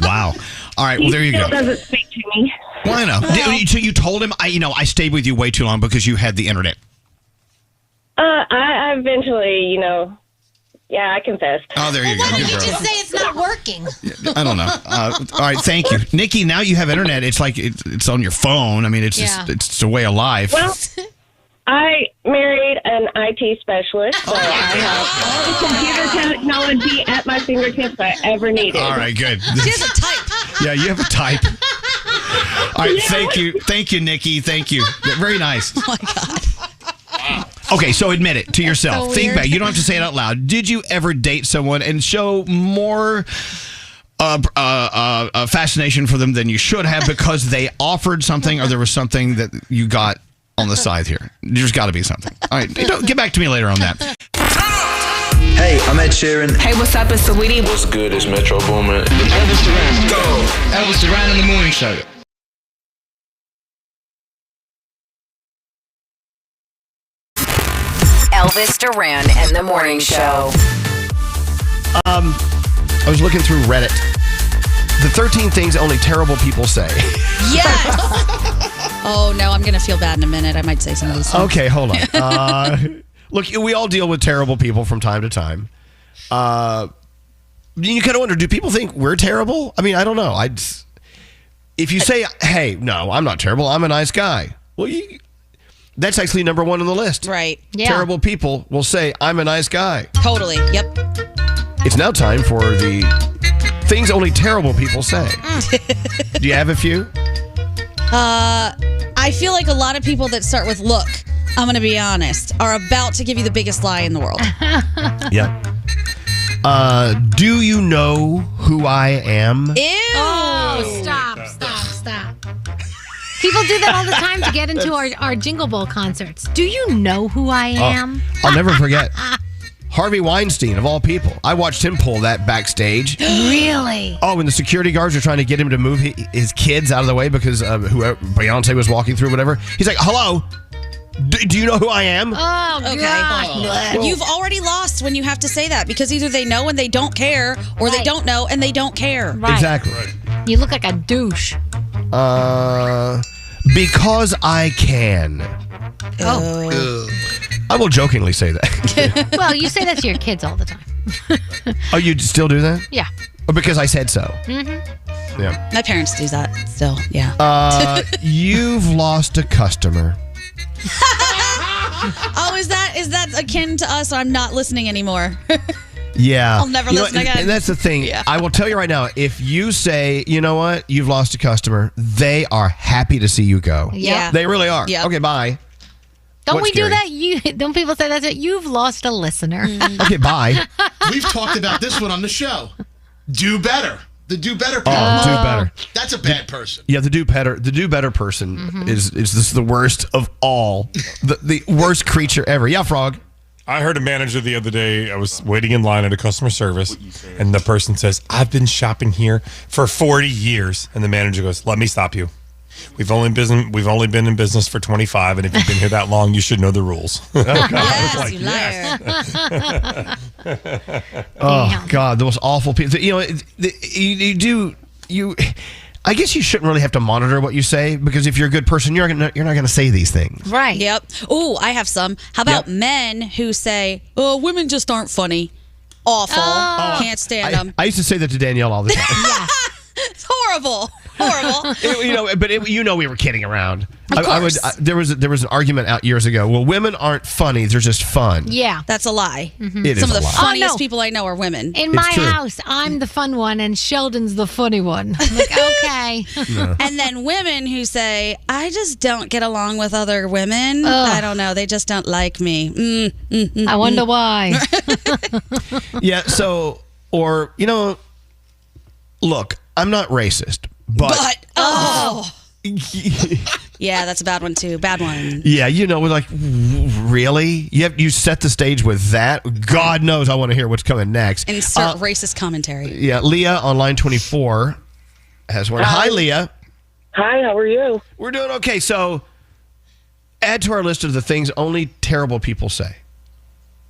Wow. All right, well, there you He go. still doesn't speak to me. Why not? So you told him, I stayed with you way too long because you had the internet. I eventually, yeah, I confessed. Oh, there you go. Why don't Good you girl. just say it's not working? I don't know. All right, thank you. Nikki, now you have internet. It's like it's on your phone. I mean, it's just it's a way of life. Well, I married an IT specialist, so I have all the computer technology at my fingertips I ever needed. All right, good. She has a type. Yeah, you have a type. All right, thank you. Thank you, Nikki. Thank you. Very nice. Oh, my God. Okay, so admit it to yourself. So Think weird. back. You don't have to say it out loud. Did you ever date someone and show more fascination for them than you should have because they offered something or there was something that you got on the side here? There's got to be something. All right, get back to me later on that. Hey, I'm Ed Sheeran. Hey, what's up? It's Saweetie. What's good? It's Metro Boomin. Elvis Duran. Go. Elvis Duran in the Morning Show. Elvis Duran and the Morning Show. I was looking through Reddit. The 13 things only terrible people say. Yes. Oh, no, I'm going to feel bad in a minute. I might say some of these things. Okay, hold on. Look, we all deal with terrible people from time to time. You kind of wonder, do people think we're terrible? I mean, I don't know. If you say, hey, no, I'm not terrible, I'm a nice guy. Well, that's actually number one on the list. Right. Yeah. Terrible people will say, I'm a nice guy. Totally. Yep. It's now time for the things only terrible people say. Do you have a few? I feel like a lot of people that start with look, I'm going to be honest, are about to give you the biggest lie in the world. Yeah. Do you know who I am? Ew. Oh, stop. People do that all the time to get into our Jingle Ball concerts. Do you know who I am? I'll never forget. Harvey Weinstein, of all people. I watched him pull that backstage. Really? Oh, when the security guards were trying to get him to move his kids out of the way because whoever Beyonce was walking through, whatever. He's like, hello, do you know who I am? Oh, okay. God. You've already lost when you have to say that because either they know and they don't care or they don't know and they don't care. Right. Exactly. You look like a douche. Because I can. Oh. I will jokingly say that. Well, you say that to your kids all the time. Oh, you still do that? Yeah. Or because I said so? Mm-hmm. Yeah. My parents do that still, yeah. You've lost a customer. Oh, is that akin to us? I'm not listening anymore. Yeah. I'll never listen again. And that's the thing. Yeah. I will tell you right now, if you say, you know what, you've lost a customer, they are happy to see you go. Yeah. They really are. Yep. Okay, bye. Don't What's we do scary? that? Don't people say that? You've lost a listener. Okay, bye. We've talked about this one on the show. Do better. The do better people. Oh, do better. That's a bad person. Yeah, the do better person is this the worst of all. The worst creature ever. Yeah, Frog. I heard a manager the other day, I was waiting in line at a customer service, and the person says, I've been shopping here for 40 years. And the manager goes, let me stop you. We've only been in business for 25, and if you've been here that long, you should know the rules. Yes, you liar. Oh, God, the most awful people. You know, I guess you shouldn't really have to monitor what you say, because if you're a good person, you're not going to say these things. Right. Yep. Ooh, I have some. How about men who say, oh, women just aren't funny. Awful. Oh. Can't stand them. I used to say that to Danielle all the time. Yeah. It's horrible. We were kidding around. Of course. There was an argument out years ago. Well, women aren't funny; they're just fun. Yeah. That's a lie. It is Some of a the lie. funniest people I know are women. In my house, I'm the fun one, and Sheldon's the funny one. I'm like, okay. No. And then women who say, I just don't get along with other women. Ugh. I don't know. They just don't like me. I wonder why. Yeah. So, or look, I'm not racist, but yeah, that's a bad one too. Bad one. yeah, we're like, really? You set the stage with that? God knows I want to hear what's coming next. Insert racist commentary. Yeah, Leah on line 24 has one. Hi, Leah. Hi, how are you? We're doing okay. So, add to our list of the things only terrible people say.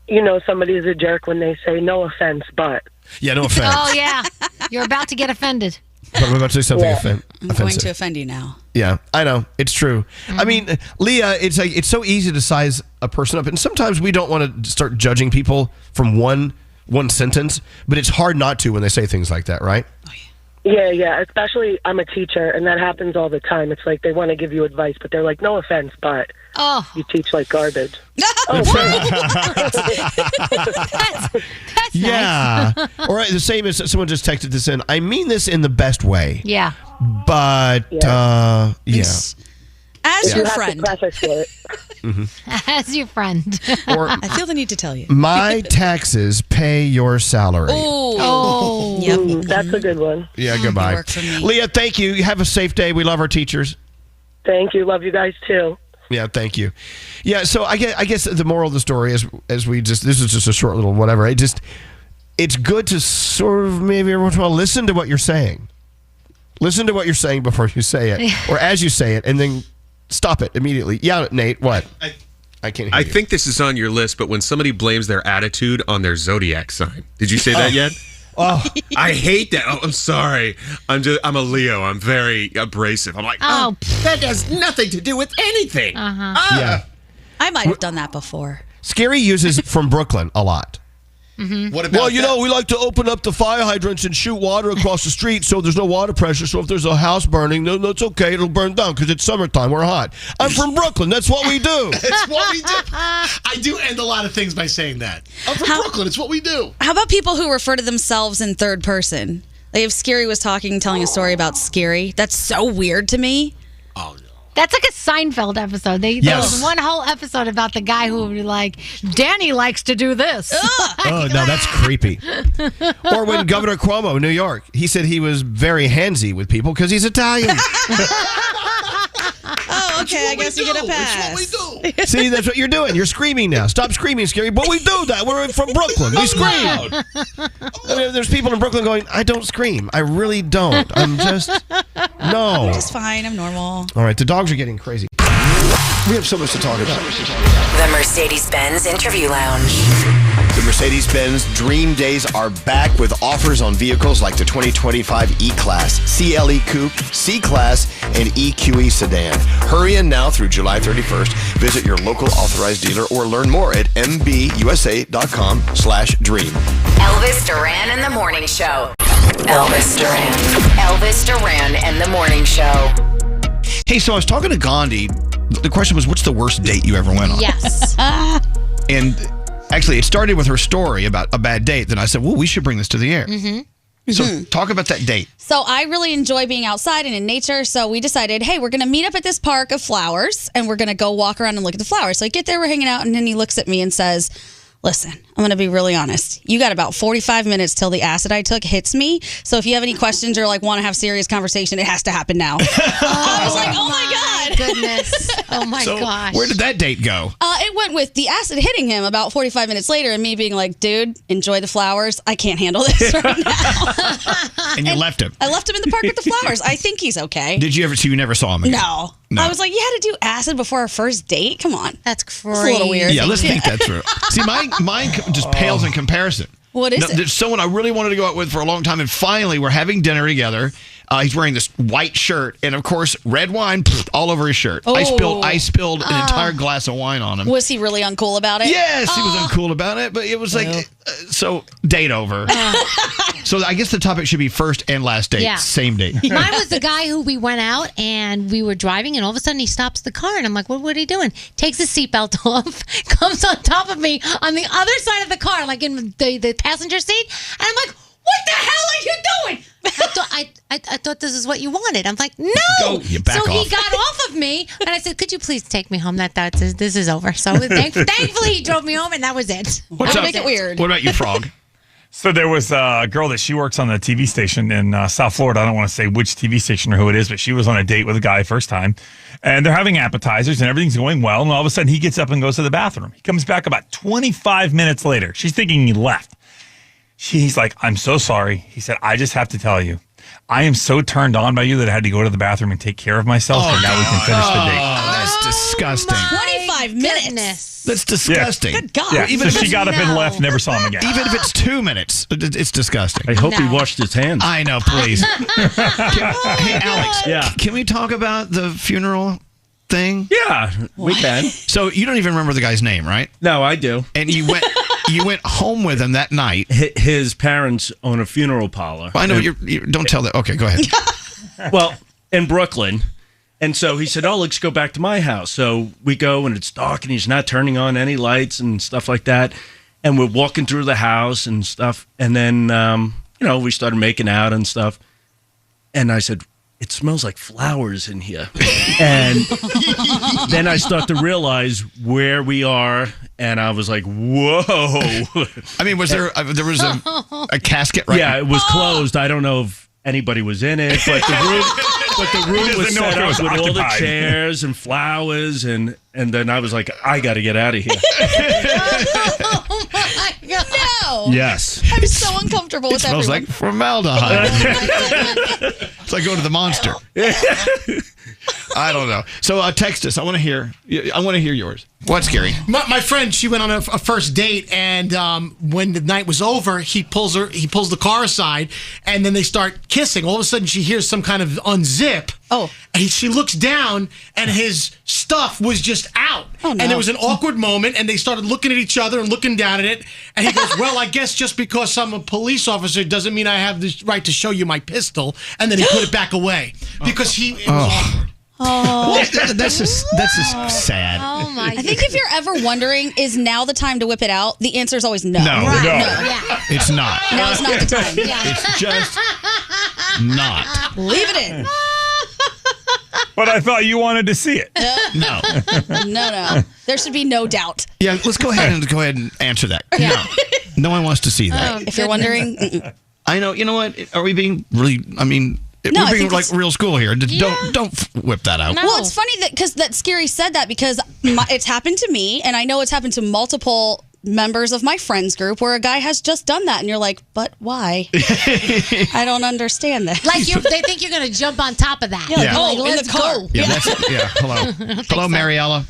You know somebody's a jerk when they say no offense, but. Yeah, no offense. Oh, yeah. You're about to get offended. But I'm about to say something I'm offensive. going to offend you now. Yeah, I know. It's true. I mean, Leah, it's so easy to size a person up. And sometimes we don't want to start judging people from one sentence, but it's hard not to when they say things like that, right? Yeah. Especially I'm a teacher, and that happens all the time. It's like they want to give you advice, but they're like, no offense, but you teach like garbage. That's yeah. All right. The same as someone just texted this in. I mean this in the best way. Yeah. But, yeah. As your friend. As your friend. Or, I feel the need to tell you. My taxes pay your salary. Oh. Yep. That's a good one. Yeah, goodbye. Work for me. Leah, thank you. You have a safe day. We love our teachers. Thank you. Love you guys too. Yeah, thank you. Yeah, so I guess the moral of the story is, as we just, this is just a short little whatever. It's good to sort of maybe every once in a while listen to what you're saying. Listen to what you're saying before you say it, or as you say it, and then stop it immediately. Yeah, Nate, what? I can't hear you. think this is on your list, but when somebody blames their attitude on their zodiac sign. Did you say that yet? Oh, I hate that. Oh, I'm sorry. I'm a Leo. I'm very abrasive. I'm like, that has nothing to do with anything. Yeah. I might have done that before. Scary uses from Brooklyn a lot. Mm-hmm. What about we like to open up the fire hydrants and shoot water across the street so there's no water pressure. So if there's a house burning, no, it's okay. It'll burn down because it's summertime. We're hot. I'm from Brooklyn. That's what we do. It's what we do. I do end a lot of things by saying that. I'm from Brooklyn. It's what we do. How about people who refer to themselves in third person? Like if Scary was telling a story about Scary, that's so weird to me. That's like a Seinfeld episode. There was one whole episode about the guy who would be like, Danny likes to do this. Oh, no, that's creepy. Or when Governor Cuomo in New York, he said he was very handsy with people because he's Italian. Oh, okay. I guess you get a pass. It's what we do. See, that's what you're doing. You're screaming now. Stop screaming, Scary. But we do that. We're from Brooklyn. We scream. I mean, there's people in Brooklyn going, I don't scream. I really don't. I'm just, no. I'm just fine. I'm normal. All right, the dogs are getting crazy. We have so much to talk about. The Mercedes-Benz Interview Lounge. The Mercedes-Benz Dream Days are back with offers on vehicles like the 2025 E-Class, CLE Coupe, C-Class, and EQE Sedan. Hurry in now through July 31st. Visit your local authorized dealer or learn more at mbusa.com/dream. Elvis Duran and the Morning Show. Elvis Duran. Elvis Duran and the Morning Show. Hey, so I was talking to Gandhi. The question was, what's the worst date you ever went on? Yes. And actually, it started with her story about a bad date. Then I said, well, we should bring this to the air. Mm-hmm. So talk about that date. So I really enjoy being outside and in nature. So we decided, hey, we're going to meet up at this park of flowers and we're going to go walk around and look at the flowers. So I get there, we're hanging out, and then he looks at me and says, listen, I'm going to be really honest. You got about 45 minutes till the acid I took hits me. So if you have any questions or like want to have serious conversation, it has to happen now. I was like, oh my God. Goodness. Oh my gosh. Where did that date go? It went with the acid hitting him about 45 minutes later and me being like, dude, enjoy the flowers. I can't handle this right now. And you left him. I left him in the park with the flowers. I think he's okay. Did you ever see? You never saw him again? No. I was like, you had to do acid before our first date? Come on. That's crazy. It's a little weird. Yeah, let's think that through. See, mine just pales in comparison. What is it? There's someone I really wanted to go out with for a long time, and finally we're having dinner together. He's wearing this white shirt, and of course, red wine all over his shirt. Oh. I spilled an entire glass of wine on him. Was he really uncool about it? Yes, he was uncool about it, but it was like, so date over. So I guess the topic should be first and last date, same date. Mine was the guy who we went out and we were driving, and all of a sudden he stops the car, and I'm like, what are you doing? Takes his seatbelt off, comes on top of me on the other side of the car, like in the passenger seat, and I'm like, what the hell are you doing? I thought this is what you wanted. I'm like, no. You back so off. he got off of me, and I said, could you please take me home? This is over. So thankfully he drove me home, and that was it. What's That up? would make it weird. What about you, Frog? So there was a girl that she works on the TV station in South Florida. I don't want to say which TV station or who it is, but she was on a date with a guy first time. And they're having appetizers and everything's going well. And all of a sudden he gets up and goes to the bathroom. He comes back about 25 minutes later. She's thinking he left. He's like, I'm so sorry. He said, I just have to tell you, I am so turned on by you that I had to go to the bathroom and take care of myself. And now we can finish the date. That's disgusting. 25 minutes. That's disgusting. Yeah. Good God. Yeah. Even So if she got up and left, never saw him again. Even if it's 2 minutes, it's disgusting. I hope he washed his hands. I know, please. Hey, Alex. Yeah. Can we talk about the funeral thing? Yeah, we can. So you don't even remember the guy's name, right? No, I do. And you went home with him that night. His parents own a funeral parlor. I know you don't tell that. Okay, go ahead. Well, in Brooklyn. And so he said, oh, let's go back to my house. So we go and it's dark and he's not turning on any lights and stuff like that. And we're walking through the house and stuff. And then, we started making out and stuff. And I said, it smells like flowers in here. And then I start to realize where we are. And I was like, whoa. I mean, was there was a casket right? Yeah, it was closed. I don't know if anybody was in it, but the room was set up with all the chairs and flowers, and then I was like, I got to get out of here. Oh my God. No. Yes. I'm so uncomfortable with smells everyone. like formaldehyde. It's like going to the Monster. I don't know. So text us. I want to hear yours. What's scary? My friend, she went on a first date, and when the night was over, he pulls the car aside, and then they start kissing. All of a sudden, she hears some kind of unzip. Oh. And she looks down, and his stuff was just out. Oh, no. And there was an awkward moment, and they started looking at each other and looking down at it. And he goes, well, I guess just because I'm a police officer doesn't mean I have the right to show you my pistol. And then he put it back away because it was awkward. Oh, that's just sad. Oh my! I think if you're ever wondering, is now the time to whip it out? The answer is always no. No. Yeah. It's not. Now is not the time. It's just not. Leave it in. But I thought you wanted to see it. No. No. There should be no doubt. Yeah, let's go ahead and answer that. Yeah. No one wants to see that. If you're wondering, I know. You know what? Are we being really? I mean, No, we're I being think like it's- real school here. Don't whip that out. Well, it's funny that Scary said that because it's happened to me, and I know it's happened to multiple members of my friends group where a guy has just done that, and you're like, but why? I don't understand that. Like they think you're going to jump on top of that. Yeah, like, Like, oh, in let's the car. go. Yeah. Hello. Hello, Mariella.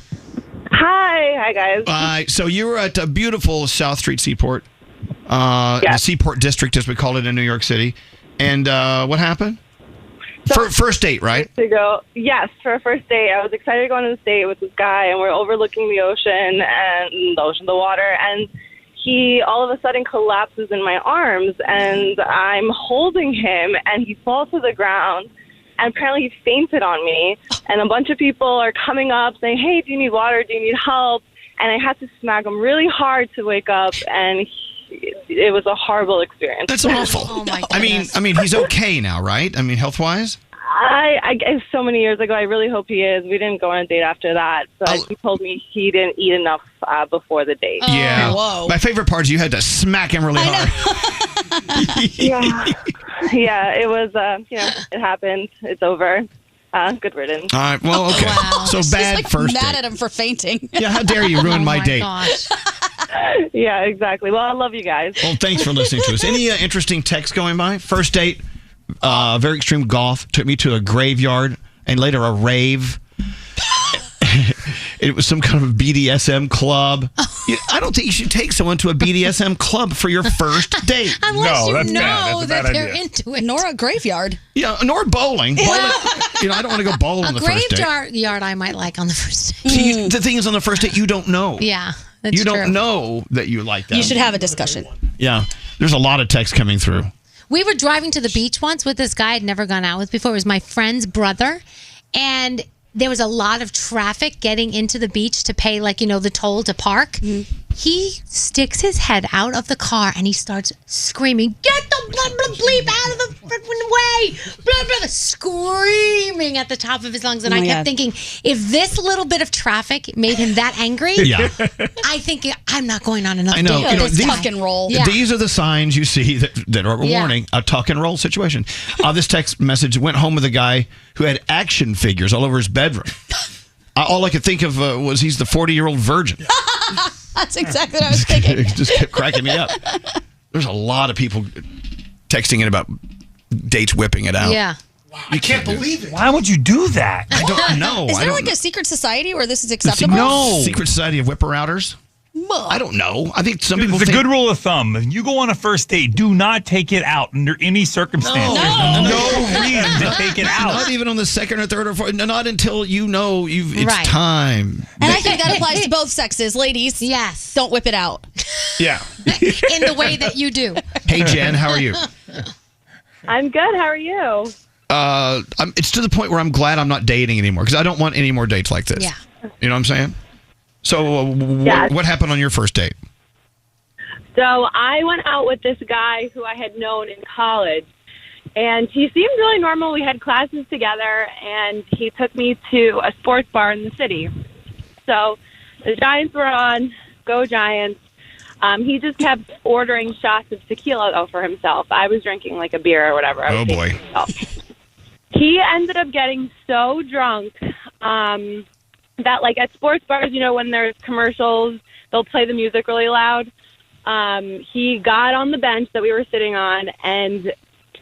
Hi guys. So you were at a beautiful South Street Seaport, the Seaport District, as we call it in New York City. And what happened? First date, right? Yes, for a first date. I was excited to go on this date with this guy, and we're overlooking the ocean and the water, and he all of a sudden collapses in my arms, and I'm holding him, and he falls to the ground, and apparently he fainted on me, and a bunch of people are coming up saying, hey, do you need water? Do you need help? And I had to smack him really hard to wake up, and it was a horrible experience. That's awful. Oh my I mean, he's okay now, right? I mean, health-wise? I so many years ago. I really hope he is. We didn't go on a date after that. But he told me he didn't eat enough before the date. Yeah. Whoa. My favorite part is you had to smack him really hard. Yeah. It was. It happened. It's over. Good riddance. All right. Well, okay. Wow. So She's bad like first mad date. at him for fainting. Yeah. How dare you ruin my date? Gosh. Yeah, exactly. Well, I love you guys. Well, thanks for listening to us. Any interesting texts going by? First date, very extreme golf. Took me to a graveyard and later a rave. It was some kind of BDSM club. I don't think you should take someone to a BDSM club for your first date. Unless that's you bad. know That's a that bad they're idea. into it. Nor a graveyard. Yeah, nor bowling. Bowling, I don't want to go bowling A on the first date. graveyard I might like on the first date. See, the thing is, on the first date, you don't know. Yeah, that's You don't true. know that you like that. You should have a discussion. Yeah. There's a lot of texts coming through. We were driving to the beach once with this guy I'd never gone out with before. It was my friend's brother. And there was a lot of traffic getting into the beach to pay, the toll to park. He sticks his head out of the car and he starts screaming, get the blah, blah, bleep out of the freaking way, blah, blah, screaming at the top of his lungs. And Oh I my kept God. thinking, if this little bit of traffic made him that angry, Yeah. I think I'm not going on another I know. date. You know, with this these- guy. Tuck and roll. Yeah. These are the signs you see that are a Yeah. warning, a tuck and roll situation. This text message went home with a guy who had action figures all over his bedroom. All I could think of was he's the 40-year-old virgin. That's exactly what I was thinking. It just kept cracking me up. There's a lot of people texting in about dates whipping it out. Yeah. I can't believe it. Why would you do that? I don't know. Is I there don't like a secret society where this is acceptable? No. Secret Society of Whipper-Outers? I don't know. I think some people It's a think... good rule of thumb. If you go on a first date, do not take it out under any circumstance. No. There's no reason to take it out. Not even on the second or third or fourth. Not until you know it's Right. time. And I think that applies to both sexes. Ladies, Yes. don't whip it out. Yeah. In the way that you do. Hey, Jen, how are you? I'm good. How are you? It's to the point where I'm glad I'm not dating anymore because I don't want any more dates like this. Yeah. You know what I'm saying? So Yes. what happened on your first date? So I went out with this guy who I had known in college, and he seemed really normal. We had classes together, and he took me to a sports bar in the city. So the Giants were on, go Giants. He just kept ordering shots of tequila, though, for himself. I was drinking like a beer or whatever. I was Oh, boy. taking myself. He ended up getting so drunk that, like, at sports bars, when there's commercials, they'll play the music really loud. He got on the bench that we were sitting on and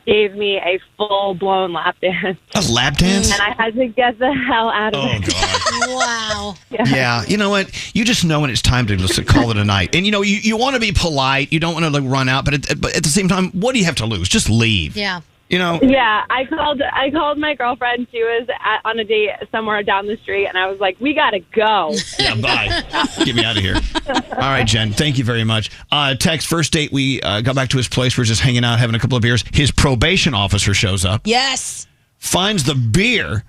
gave me a full-blown lap dance. A lap dance? And I had to get the hell out of Oh, it. God. Wow. Yeah, you know what? You just know when it's time to just call it a night. And, you want to be polite. You don't want to run out. But at the same time, what do you have to lose? Just leave. Yeah. Yeah, I called my girlfriend. She was on a date somewhere down the street, and I was like, we got to go. Yeah, bye. Get me out of here. All right, Jen, thank you very much. Text, first date, we got back to his place. We're just hanging out, having a couple of beers. His probation officer shows up. Yes. Finds the beer.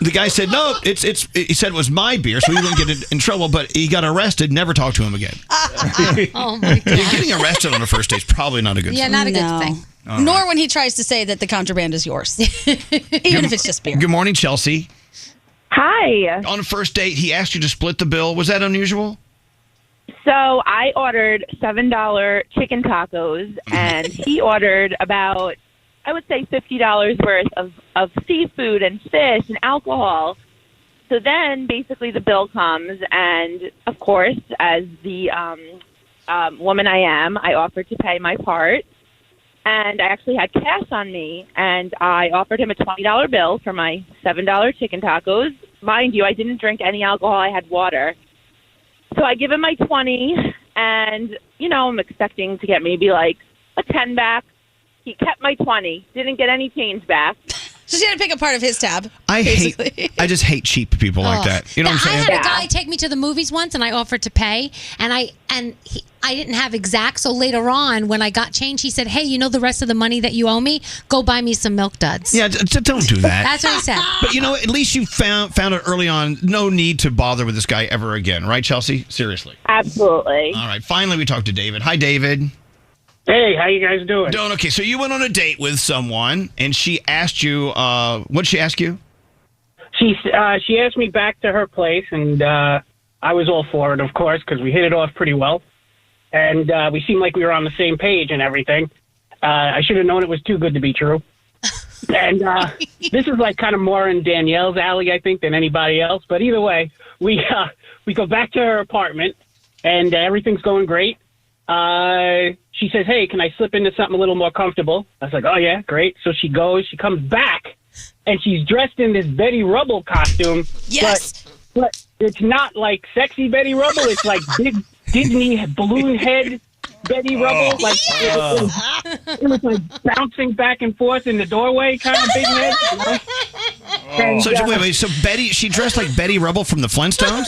The guy said, no, he said it was my beer, so he wouldn't get in trouble, but he got arrested, never talked to him again. Oh, my God. Getting arrested on a first date is probably not a good thing. Not a good thing. All Nor right. when he tries to say that the contraband is yours, even if it's just beer. Good morning, Chelsea. Hi. On a first date, he asked you to split the bill. Was that unusual? So I ordered $7 chicken tacos, and he ordered about, I would say, $50 worth of seafood and fish and alcohol. So then basically the bill comes, and of course, as the woman I am, I offered to pay my part. And I actually had cash on me, and I offered him a $20 bill for my $7 chicken tacos. Mind you, I didn't drink any alcohol. I had water. So I give him my 20, and, I'm expecting to get maybe like a 10 back. He kept my 20, didn't get any change back. So she had to pick a part of his tab. I just hate cheap people like that. You know what I'm saying? I had a guy take me to the movies once, and I offered to pay, and I didn't have exact. So later on, when I got change, he said, "Hey, the rest of the money that you owe me? Go buy me some Milk Duds." Yeah, don't do that. That's what he said. But at least you found it early on. No need to bother with this guy ever again, right, Chelsea? Seriously. Absolutely. All right. Finally, we talked to David. Hi, David. Hey, how you guys doing? Doing okay. So you went on a date with someone, and she asked you. What did she ask you? She asked me back to her place, and I was all for it, of course, because we hit it off pretty well, and we seemed like we were on the same page and everything. I should have known it was too good to be true. And this is like kind of more in Danielle's alley, I think, than anybody else. But either way, we go back to her apartment, and everything's going great. She says, "Hey, can I slip into something a little more comfortable?" I was like, "Oh, yeah, great." So she goes, she comes back, and she's dressed in this Betty Rubble costume. Yes. But it's not like sexy Betty Rubble. It's like big Disney balloon head Betty Rubble. Like it was like bouncing back and forth in the doorway, kind of big head. And, So wait. So she dressed like Betty Rubble from the Flintstones?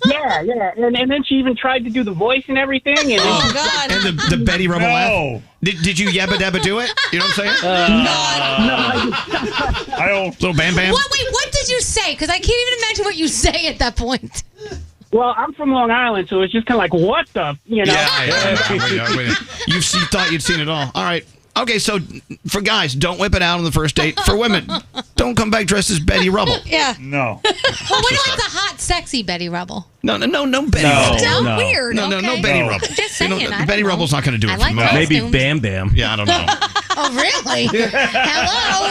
Yeah. And then she even tried to do the voice and everything. And God. And the Betty Rubble laugh? Did you yabba dabba do it? You know what I'm saying? Little Bam Bam? What did you say? Because I can't even imagine what you say at that point. Well, I'm from Long Island, so it's just kind of like, what the, Yeah. You thought you'd seen it all. All right. Okay, so for guys, don't whip it out on the first date. For women, don't come back dressed as Betty Rubble. Yeah. No. Well, what if it's a hot, sexy Betty Rubble? No, Betty Rubble. No. Weird. No, Okay. Betty Rubble. Just saying. I don't Betty know. Rubble's not going to do I it like for me. costumes. Maybe Bam Bam. Yeah, I don't know. Oh, really? Hello,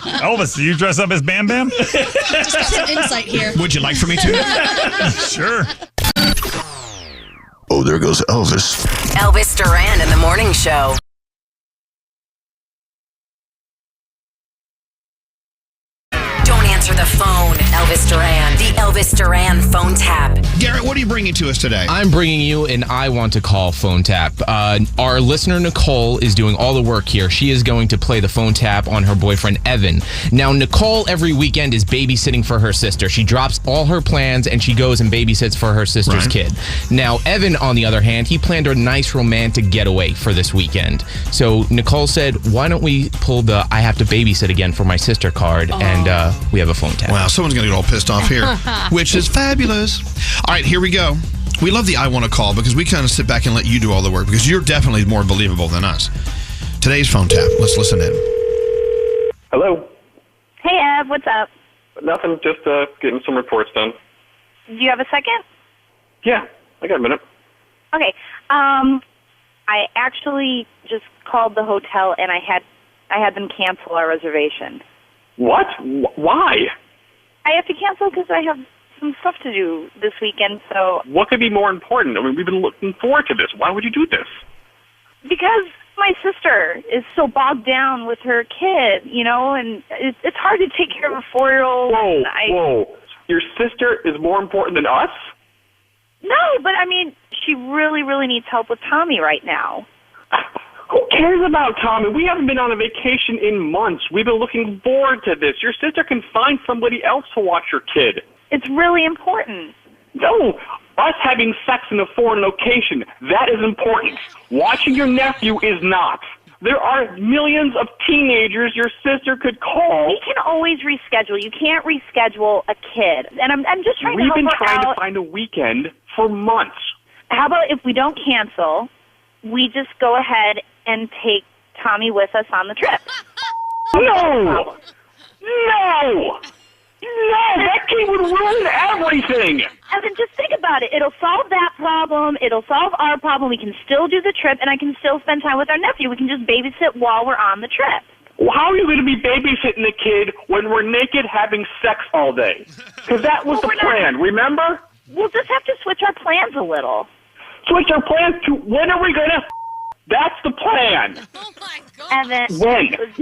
lady. Elvis, do you dress up as Bam Bam? Just got some insight here. Would you like for me to? Sure. Oh, there goes Elvis. Elvis Duran in the morning show. Don't answer the phone. Elvis Duran. The Elvis Duran phone tap. Garrett, what are you bringing to us today? I'm bringing you an I Want to Call phone tap. Our listener, Nicole, is doing all the work here. She is going to play the phone tap on her boyfriend, Evan. Now, Nicole, every weekend, is babysitting for her sister. She drops all her plans and she goes and babysits for her sister's kid. Now, Evan, on the other hand, he planned a nice romantic getaway for this weekend. So Nicole said, why don't we pull the I have to babysit again for my sister card, and we have a phone tap. Wow, someone's going to get all pissed off here, which is fabulous. All right, here we go. We love the I Want to Call because we kind of sit back and let you do all the work because you're definitely more believable than us. Today's phone tap. Let's listen in. Hello. Hey, Ev, what's up? Nothing, just getting some reports done. Do you have a second? Yeah, I got a minute. Okay. I actually just called the hotel and I had them cancel our reservation. What? Why? I have to cancel because I have some stuff to do this weekend, so... What could be more important? I mean, we've been looking forward to this. Why would you do this? Because my sister is so bogged down with her kid, and it's hard to take care of a 4-year-old. Whoa. Your sister is more important than us? No, but I mean, she really, really needs help with Tommy right now. Who cares about Tommy? We haven't been on a vacation in months. We've been looking forward to this. Your sister can find somebody else to watch her kid. It's really important. No, us having sex in a foreign location, that is important. Watching your nephew is not. There are millions of teenagers your sister could call. We can always reschedule. You can't reschedule a kid. And I'm just trying to help her out. We've been trying to find a weekend for months. How about if we don't cancel, we just go ahead and take Tommy with us on the trip? No! That kid would ruin everything! Evan, just think about it. It'll solve that problem. It'll solve our problem. We can still do the trip, and I can still spend time with our nephew. We can just babysit while we're on the trip. Well, how are you going to be babysitting the kid when we're naked having sex all day? Because that was the plan, remember? We'll just have to switch our plans a little. Switch our plans to when are we going to That's the plan. Oh, my God. Evan.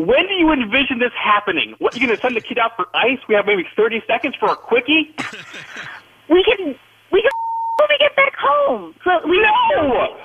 When do you envision this happening? What, you going to send the kid out for ice? We have maybe 30 seconds for a quickie? We can when we get back home. So No!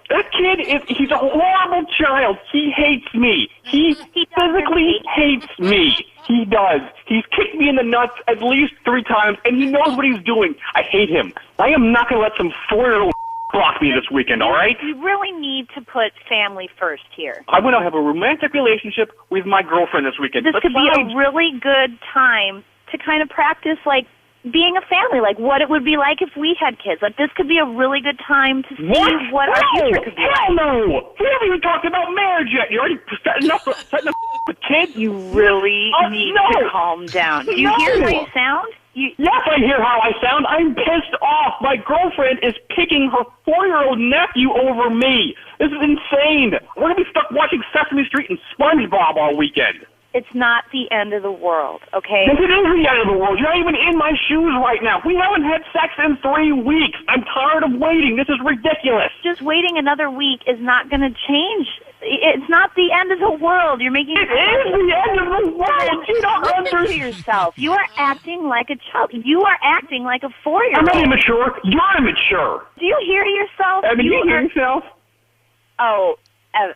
That kid he's a horrible child. He hates me. He physically hates me. He does. He's kicked me in the nuts at least 3 times, and he knows what he's doing. I hate him. I am not going to let some 4-year-old block me this weekend, all right? You really need to put family first here. I want to have a romantic relationship with my girlfriend this weekend. This could be a really good time to kind of practice, like, being a family, like what it would be like if we had kids. Like, this could be a really good time to see what our future could be like. Hell no! We haven't even talked about marriage yet. You're already setting up with kids? You really need to calm down. Do you hear how you sound? Yes, I hear how I sound. I'm pissed off. My girlfriend is picking her 4-year-old nephew over me. This is insane. We're going to be stuck watching Sesame Street and SpongeBob all weekend. It's not the end of the world, okay? Yes, it is the end of the world. You're not even in my shoes right now. We haven't had sex in 3 weeks. I'm tired of waiting. This is ridiculous. Just waiting another week is not going to change. It's not the end of the world. You're making it is the end of the world. You don't understand to yourself. You are acting like a child. You are acting like a 4-year-old. I'm not immature. You're immature. Do you hear yourself? Evan, do you hear yourself?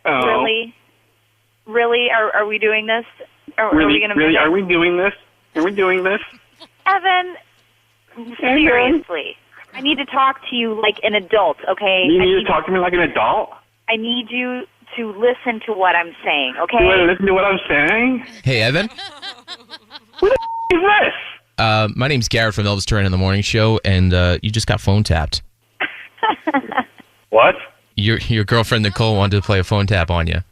Really? Really? Are we doing this? Are we gonna really? Are we doing this? Are we doing this? Evan, seriously. I need to talk to you like an adult, okay? You need to talk to me like an adult? I need you to listen to what I'm saying, okay? You want to listen to what I'm saying? Hey, Evan. Who the is this? My name's Garrett from Elvis Duran in the Morning Show, and you just got phone tapped. What? Your girlfriend Nicole wanted to play a phone tap on you.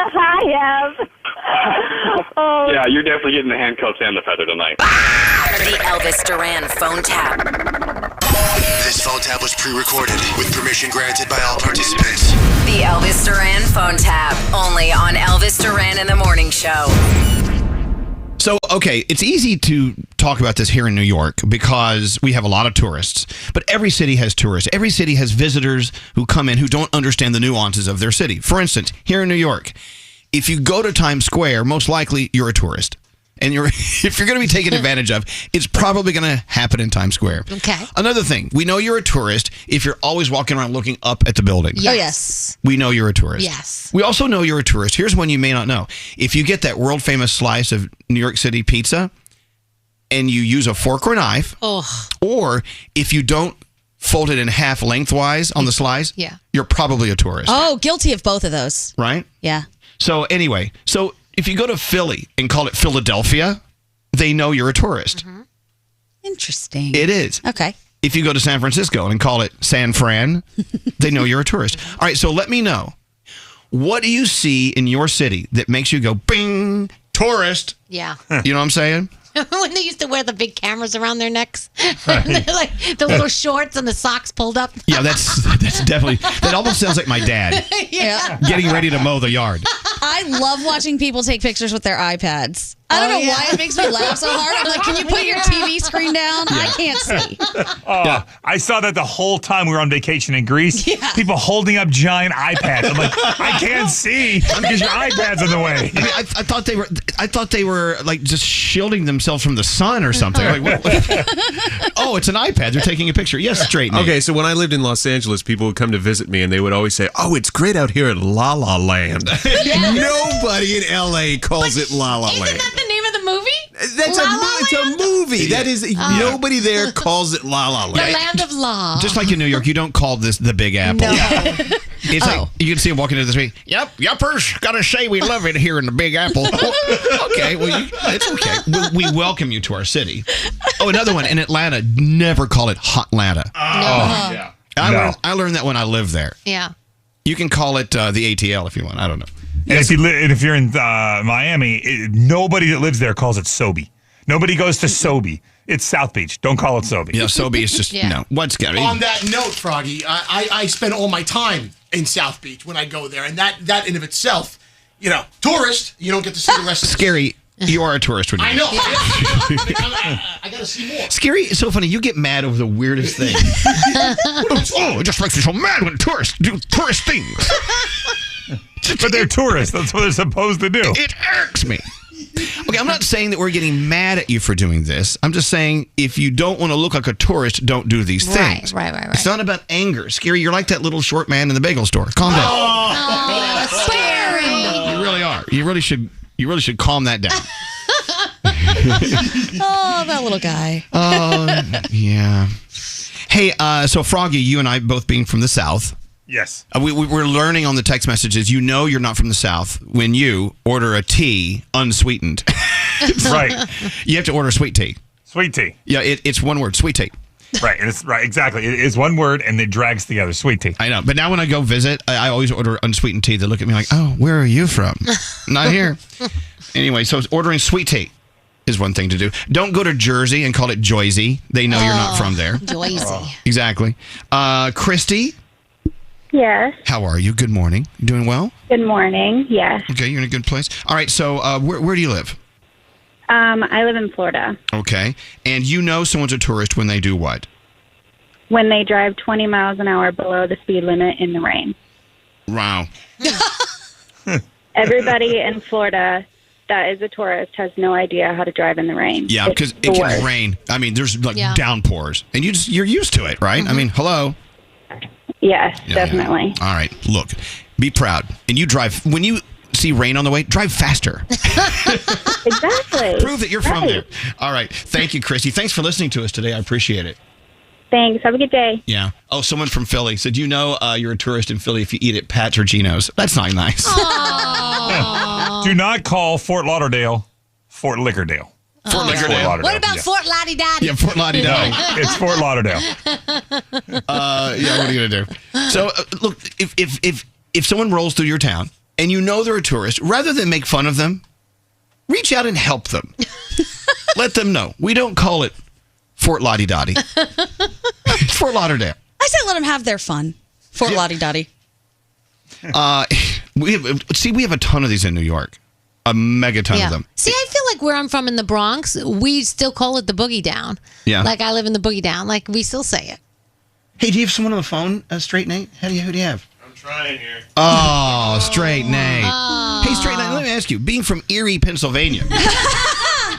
I have. Yeah, you're definitely getting the handcuffs and the feather tonight. The Elvis Duran phone tap. This phone tap was pre-recorded with permission granted by all participants. The Elvis Duran phone tap, only on Elvis Duran in the Morning Show. So, okay, it's easy to talk about this here in New York because we have a lot of tourists, but every city has tourists. Every city has visitors who come in who don't understand the nuances of their city. For instance, here in New York, if you go to Times Square, most likely you're a tourist. And if you're going to be taken advantage of, it's probably going to happen in Times Square. Okay. Another thing, we know you're a tourist if you're always walking around looking up at the building. Yes. Oh, yes. We know you're a tourist. Yes. We also know you're a tourist. Here's one you may not know. If you get that world famous slice of New York City pizza and you use a fork or knife, or if you don't fold it in half lengthwise on the slice, you're probably a tourist. Oh, guilty of both of those. Right? Yeah. So anyway, if you go to Philly and call it Philadelphia, they know you're a tourist. Mm-hmm. Interesting. It is. Okay. If you go to San Francisco and call it San Fran, they know you're a tourist. All right, so let me know. What do you see in your city that makes you go, bing, tourist? Yeah. You know what I'm saying? When they used to wear the big cameras around their necks, like the little shorts and the socks pulled up. Yeah, that's definitely, that almost sounds like my dad. Yeah. Getting ready to mow the yard. I love watching people take pictures with their iPads. I don't know why it makes me laugh so hard. I'm like, can you put your TV screen down? I can't see. I saw that the whole time we were on vacation in Greece. Yeah. People holding up giant iPads. I'm like, I can't see because your iPad's in the way. I mean, I thought they were like just shielding themselves from the sun or something. Like, oh, it's an iPad. They're taking a picture. Yes, straight. Nate. Okay, so when I lived in Los Angeles, people would come to visit me, and they would always say, "Oh, it's great out here at La La Land." Nobody in LA calls it La La Land. Isn't that the name of the movie? It's a movie. That is nobody there calls it La La Land. The land of law. Just like in New York, you don't call this the Big Apple. No. It's like you can see him walking into the street. Yep, yuppers. Gotta say we love it here in the Big Apple. Okay, well, it's okay. We welcome you to our city. Oh, another one in Atlanta. Never call it Hotlanta. Oh, yeah. I learned that when I lived there. Yeah. You can call it the ATL if you want. I don't know. And if you're in Miami, nobody that lives there calls it Sobe. Nobody goes to Sobe. It's South Beach. Don't call it Sobe. Yeah, Sobe is just, what's got it? On that note, Froggy, I spend all my time in South Beach when I go there. And that in of itself, tourist, you don't get to see the rest of Scary. You are a tourist when you I know. I got to see more. Scary. It's so funny. You get mad over the weirdest thing. It just makes me so mad when tourists do tourist things. But they're tourists. That's what they're supposed to do. It irks me. Okay, I'm not saying that we're getting mad at you for doing this. I'm just saying if you don't want to look like a tourist, don't do these things. Right. It's not about anger. Scary, you're like that little short man in the bagel store. Calm down. Oh, Scary. You really are. You really should calm that down. Oh, that little guy. Yeah. Hey, so Froggy, you and I both being from the South. Yes. We're learning on the text messages, you're not from the South when you order a tea unsweetened. Right. You have to order sweet tea. Sweet tea. Yeah, it's one word, sweet tea. Right, and it's right, exactly. It is one word, and it drags together, sweet tea. I know, but now when I go visit, I always order unsweetened tea. They look at me like, oh, where are you from? Not here. Anyway, so ordering sweet tea is one thing to do. Don't go to Jersey and call it Joyzy. They know you're not from there. Joyzy. Exactly. Christy? Yes. How are you? Good morning. You doing well? Good morning. Yes. Okay, you're in a good place. All right, so where do you live? I live in Florida. Okay. And you know someone's a tourist when they do what? When they drive 20 miles an hour below the speed limit in the rain. Wow. Everybody in Florida that is a tourist has no idea how to drive in the rain. Yeah, because it can rain. I mean, there's downpours. And you're used to it, right? Mm-hmm. I mean, hello. Yes, definitely. Yeah. All right, look, be proud. And you drive, when you see rain on the way, drive faster. Exactly. Prove that you're from there. All right. Thank you, Christy. Thanks for listening to us today. I appreciate it. Thanks. Have a good day. Yeah. Oh, someone from Philly said, you're a tourist in Philly if you eat at Pat's or Gino's. That's not nice. Do not call Fort Lauderdale Fort Liquordale. Fort Lauderdale. What about Fort Lottie Dottie? Yeah, Fort Lottie Dottie. It's Fort Lauderdale. What are you going to do? So, look, if someone rolls through your town and you know they're a tourist, rather than make fun of them, reach out and help them. Let them know. We don't call it Fort Lottie Dottie. It's Fort Lauderdale. I say let them have their fun. Fort Lottie Dottie. We have a ton of these in New York. A megaton of them. See, I feel like where I'm from in the Bronx, we still call it the boogie down. Yeah. Like I live in the boogie down. Like we still say it. Hey, do you have someone on the phone, Straight Nate? Who do you have? I'm trying here. Oh, Straight Nate. Hey, Straight Nate, let me ask you. Being from Erie, Pennsylvania,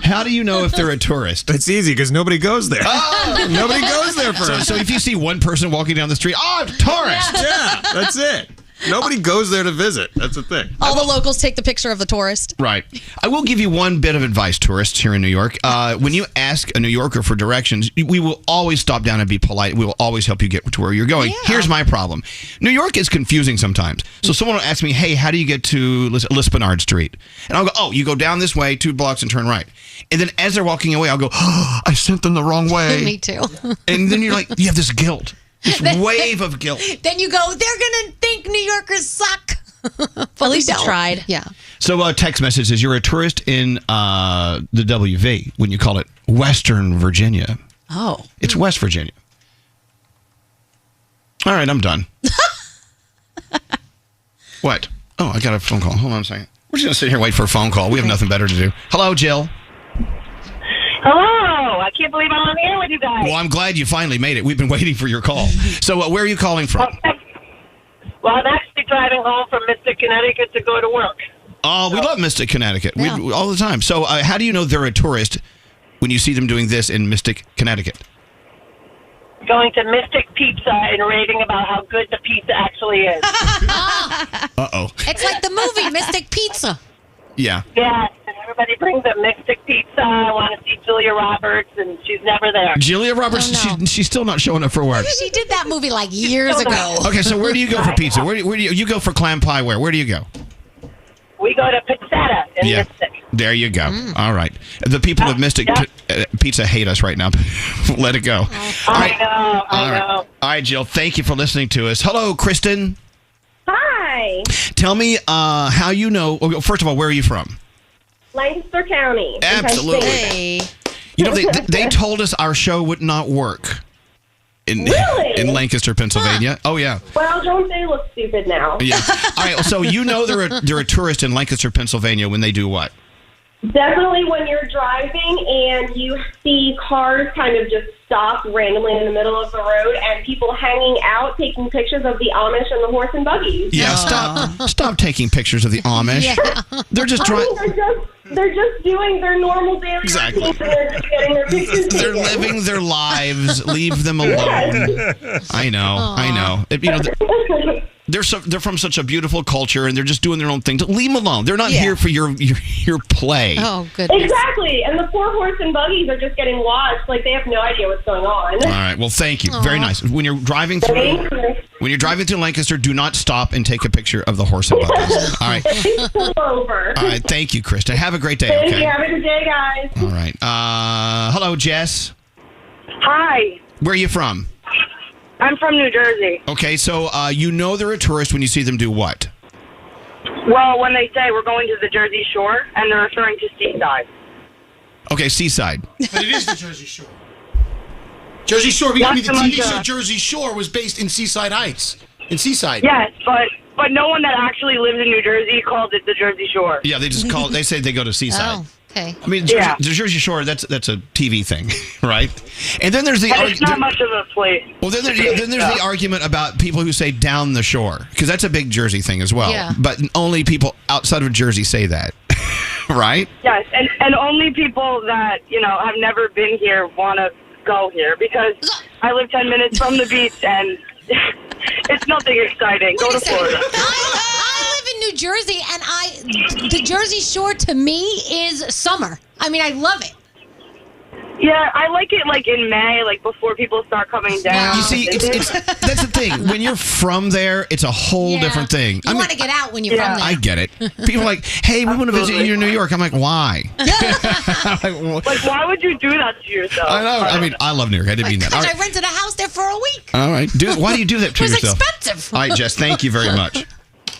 how do you know if they're a tourist? It's easy because nobody goes there. Oh, nobody goes there first. So if you see one person walking down the street, tourist. Yeah, that's it. Nobody goes there to visit. That's the thing. All the locals take the picture of the tourist. Right. I will give you one bit of advice, tourists here in New York. When you ask a New Yorker for directions, we will always stop down and be polite. We will always help you get to where you're going. Yeah. Here's my problem. New York is confusing sometimes. So someone will ask me, hey, how do you get to Lispenard Street? And I'll go, you go down this way, 2 blocks and turn right. And then as they're walking away, I'll go, I sent them the wrong way. Me too. And then you're like, you have this guilt. This wave of guilt. Then you go, they're going to think New Yorkers suck. At least you tried. Yeah. So text message says, you're a tourist in the WV when you call it Western Virginia. Oh. It's West Virginia. All right, I'm done. What? Oh, I got a phone call. Hold on a second. We're just going to sit here and wait for a phone call. We have nothing better to do. Hello, Jill. Hello. I can't believe I'm on the air with you guys. Well, I'm glad you finally made it. We've been waiting for your call. So where are you calling from? Well, I'm actually driving home from Mystic, Connecticut to go to work. Oh, we love Mystic, Connecticut. We all the time. So how do you know they're a tourist when you see them doing this in Mystic, Connecticut? Going to Mystic Pizza and raving about how good the pizza actually is. Uh-oh. It's like the movie Mystic Pizza. Yeah. Yeah, and everybody brings a Mystic Pizza. I want to see Julia Roberts, and she's never there. Julia Roberts, she's still not showing up for work. She did that movie like years ago. Okay, so where do you go for pizza? Where do you go for clam pie? Where do you go? We go to Pizzetta in Mystic. There you go. All right. The people of Mystic Pizza hate us right now. Let it go. I know. All right, Jill, thank you for listening to us. Hello, Kristen. Hi. Tell me how you know. Well, first of all, where are you from? Lancaster County. Absolutely. You know, they told us our show would not work in Lancaster, Pennsylvania. Oh, yeah. Well, don't they look stupid now? Yeah. All right. So you know they're a tourist in Lancaster, Pennsylvania when they do what? Definitely when you're driving and you see cars kind of just stop randomly in the middle of the road and people hanging out taking pictures of the Amish and the horse and buggies. Yeah, stop taking pictures of the Amish. Yeah. They're just trying. They're just doing their normal daily routine and they're just getting their pictures They're taken. living their lives. Leave them alone. I know. You know, they're from such a beautiful culture, and they're just doing their own thing. Leave them alone. They're not here for your play. Oh, goodness. Exactly. And the poor horse and buggies are just getting watched like they have no idea what's going on. All right. Well, thank you. Very nice. When you're driving through Lancaster, do not stop and take a picture of the horse and buggies. All right. Pull over. All right. Thank you, Krista. Have a great day. Thank Okay. you. Have a good day, guys. All right. Hello, Jess. Hi. Where are you from? I'm from New Jersey. Okay, so you know they're a tourist when you see them do what? Well, when they say we're going to the Jersey Shore, and they're referring to Seaside. Okay, Seaside. But it is the Jersey Shore. Jersey Shore, the TV show Jersey Shore was based in Seaside Heights. In Seaside. Yes, but no one that actually lives in New Jersey called it the Jersey Shore. Yeah, they say they go to Seaside. Oh, okay. I mean, the Jersey Shore, that's a TV thing, right? And then there's it's not much of a place. Well, then there's the argument about people who say down the shore, because that's a big Jersey thing as well. Yeah. But only people outside of Jersey say that, right? Yes, and only people that, have never been here want to go here, because I live 10 minutes from the beach, and it's nothing exciting. Go to Florida. I live in New Jersey, and the Jersey Shore to me is summer. I mean, I love it. Yeah, I like it like in May, like before people start coming down. You see, that's the thing. When you're from there, it's a whole different thing. You want to get out when you're from there. I get it. People are like, hey, we want to visit you in New York. I'm like, why? Like, why would you do that to yourself? I know. I mean, I love New York. I didn't mean that. All Because right. I rented a house there for a week. All right. Why do you do that to It was yourself? expensive. All right, Jess, thank you very much.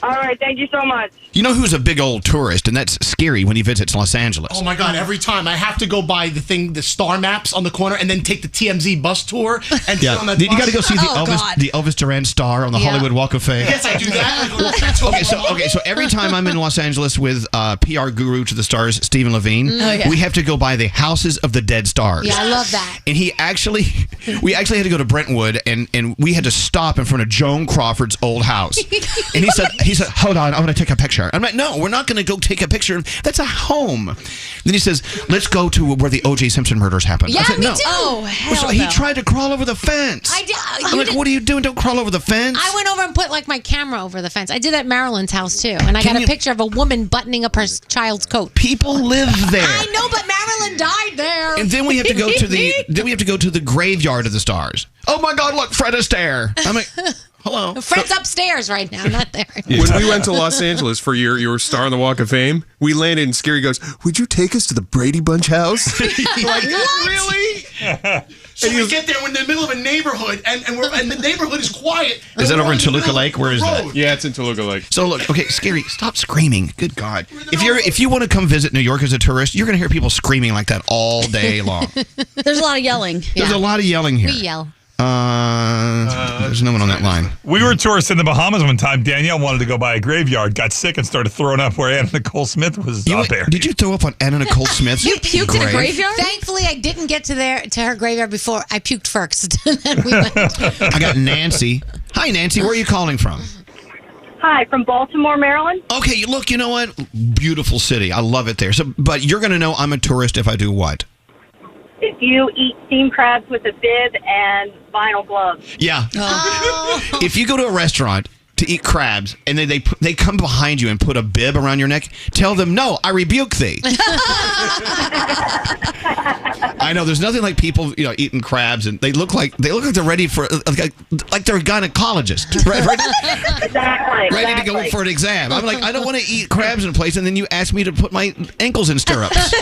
All right, thank you so much. You know who's a big old tourist, and that's scary when he visits Los Angeles. Oh my God! Every time I have to go by the star maps on the corner, and then take the TMZ bus tour. And sit on that You got to bus. go see the Elvis Duran star on the Hollywood Walk of Fame. Yes, I do that. So every time I'm in Los Angeles with PR guru to the stars, Stephen Levine, we have to go by the houses of the dead stars. Yeah, I love that. And we actually had to go to Brentwood, and we had to stop in front of Joan Crawford's old house. And he said, hold on, I want to take a picture. I'm like, no, we're not going to go take a picture. That's a home. Then he says, let's go to where the O.J. Simpson murders happened. Yeah, I said, me no. too. Oh, hell So he no. tried to crawl over the fence. I'm like, what are you doing? Don't crawl over the fence. I went over and put like my camera over the fence. I did that at Marilyn's house too, and I got a picture of a woman buttoning up her child's coat. People live there. I know, but Marilyn died there. And then we have to go to the graveyard of the stars. Oh my God! Look, Fred Astaire. I'm like, hello. Fred's upstairs right now, not there. When we went to Los Angeles for your Star on the Walk of Fame, we landed and Scary goes, would you take us to the Brady Bunch house? Like, really? So we get there, we're in the middle of a neighborhood, and the neighborhood is quiet. Is that over in Toluca Lake? Where is that? Yeah, it's in Toluca Lake. So look, okay, Scary, stop screaming. Good God. If you want to come visit New York as a tourist, you're going to hear people screaming like that all day long. There's a lot of yelling. There's a lot of yelling here. We yell. There's no one on that line. We were tourists in the Bahamas one time. Danielle wanted to go by a graveyard, got sick, and started throwing up where Anna Nicole Smith was buried. Did you throw up on Anna Nicole Smith's You puked grave? in a graveyard? Thankfully, I didn't get to her graveyard before. I puked first. Then we went. I got Nancy. Hi, Nancy. Where are you calling from? Hi, from Baltimore, Maryland. Okay, look, you know what? Beautiful city. I love it there. So, but you're going to know I'm a tourist if I do what? If you eat steamed crabs with a bib and vinyl gloves. Yeah. If you go to a restaurant to eat crabs and they come behind you and put a bib around your neck, tell them, no, I rebuke thee. I know there's nothing like people, eating crabs and they look like they're ready for like they're a gynecologist, ready to go for an exam. I'm like, I don't want to eat crabs in a place, and then you ask me to put my ankles in stirrups.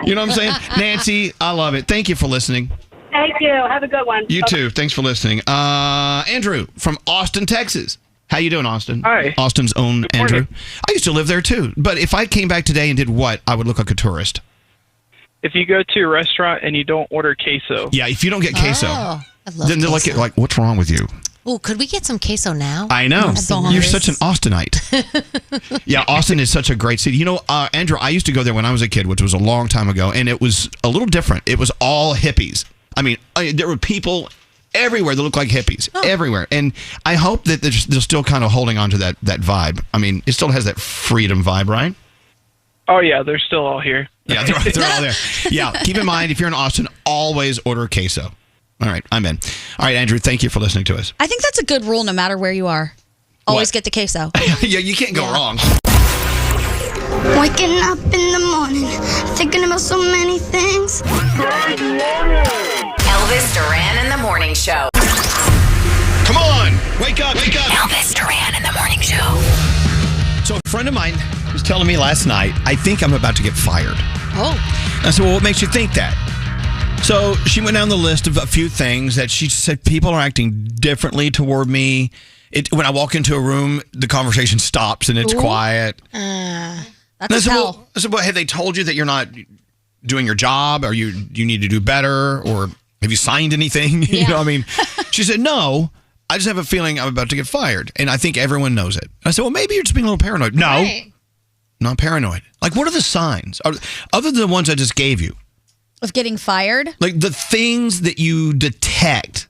You know what I'm saying? Nancy, I love it. Thank you for listening. Thank you. Have a good one. You too. Thanks for listening. Andrew from Austin, Texas. How you doing, Austin? Hi. Austin's own Andrew. I used to live there too. But if I came back today and did what, I would look like a tourist. If you go to a restaurant and you don't order queso. Yeah, if you don't get queso, I love then they're queso. like, what's wrong with you? Oh, could we get some queso now? I know. I'm so You're hungry. such an Austinite. Yeah, Austin is such a great city. Andrew, I used to go there when I was a kid, which was a long time ago, and it was a little different. It was all hippies. I mean, there were people everywhere that looked like hippies, everywhere. And I hope that they're still kind of holding on to that vibe. I mean, it still has that freedom vibe, right? Oh, yeah, they're still all here. Yeah, they're all there. Yeah, keep in mind, if you're in Austin, always order queso. All right, I'm in. All right, Andrew, thank you for listening to us. I think that's a good rule no matter where you are. Always get the queso. Yeah, you can't go wrong. Waking up in the morning, thinking about so many things. Elvis Duran in the Morning Show. Come on, wake up, wake up. Elvis Duran in the Morning Show. So a friend of mine was telling me last night, I think I'm about to get fired. Oh. I said, well, what makes you think that? So she went down the list of a few things that she said people are acting differently toward me. When I walk into a room, the conversation stops and it's quiet. That's hell. I said, well, have they told you that you're not doing your job, or you need to do better, or have you signed anything? Yeah. You know what I mean? She said, no, I just have a feeling I'm about to get fired, and I think everyone knows it. I said, well, maybe you're just being a little paranoid. No, Right. not paranoid. Like, what are the signs? Other than the ones I just gave you? Of getting fired? Like the things that you detect.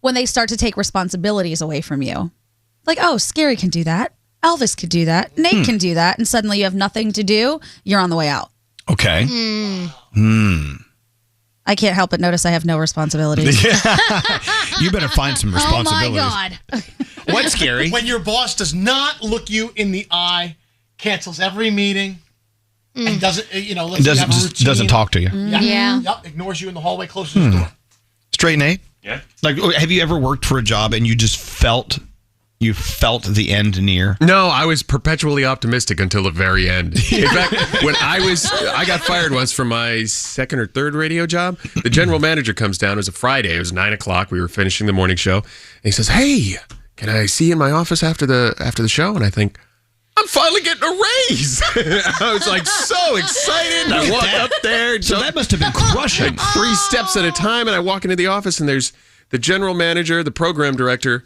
When they start to take responsibilities away from you. Like, oh, Scary can do that. Elvis could do that. Nate can do that. And suddenly you have nothing to do. You're on the way out. Okay. I can't help but notice I have no responsibilities. You better find some responsibilities. Oh, my God. What's Scary? When your boss does not look you in the eye, cancels every meeting, and doesn't, lets you have a routine. Doesn't talk to you. Yeah. Yep, ignores you in the hallway, closes the door. Straight Nate? Yeah. Like, have you ever worked for a job and you just felt the end near? No, I was perpetually optimistic until the very end. In fact, when I got fired once from my second or third radio job, the general manager comes down. It was a Friday. It was 9:00. We were finishing the morning show. And he says, hey, can I see you in my office after the show? And I think, I'm finally getting a raise. I was like so excited. I walk up there. So that must have been crushing. Like 3 steps at a time. And I walk into the office and there's the general manager, the program director,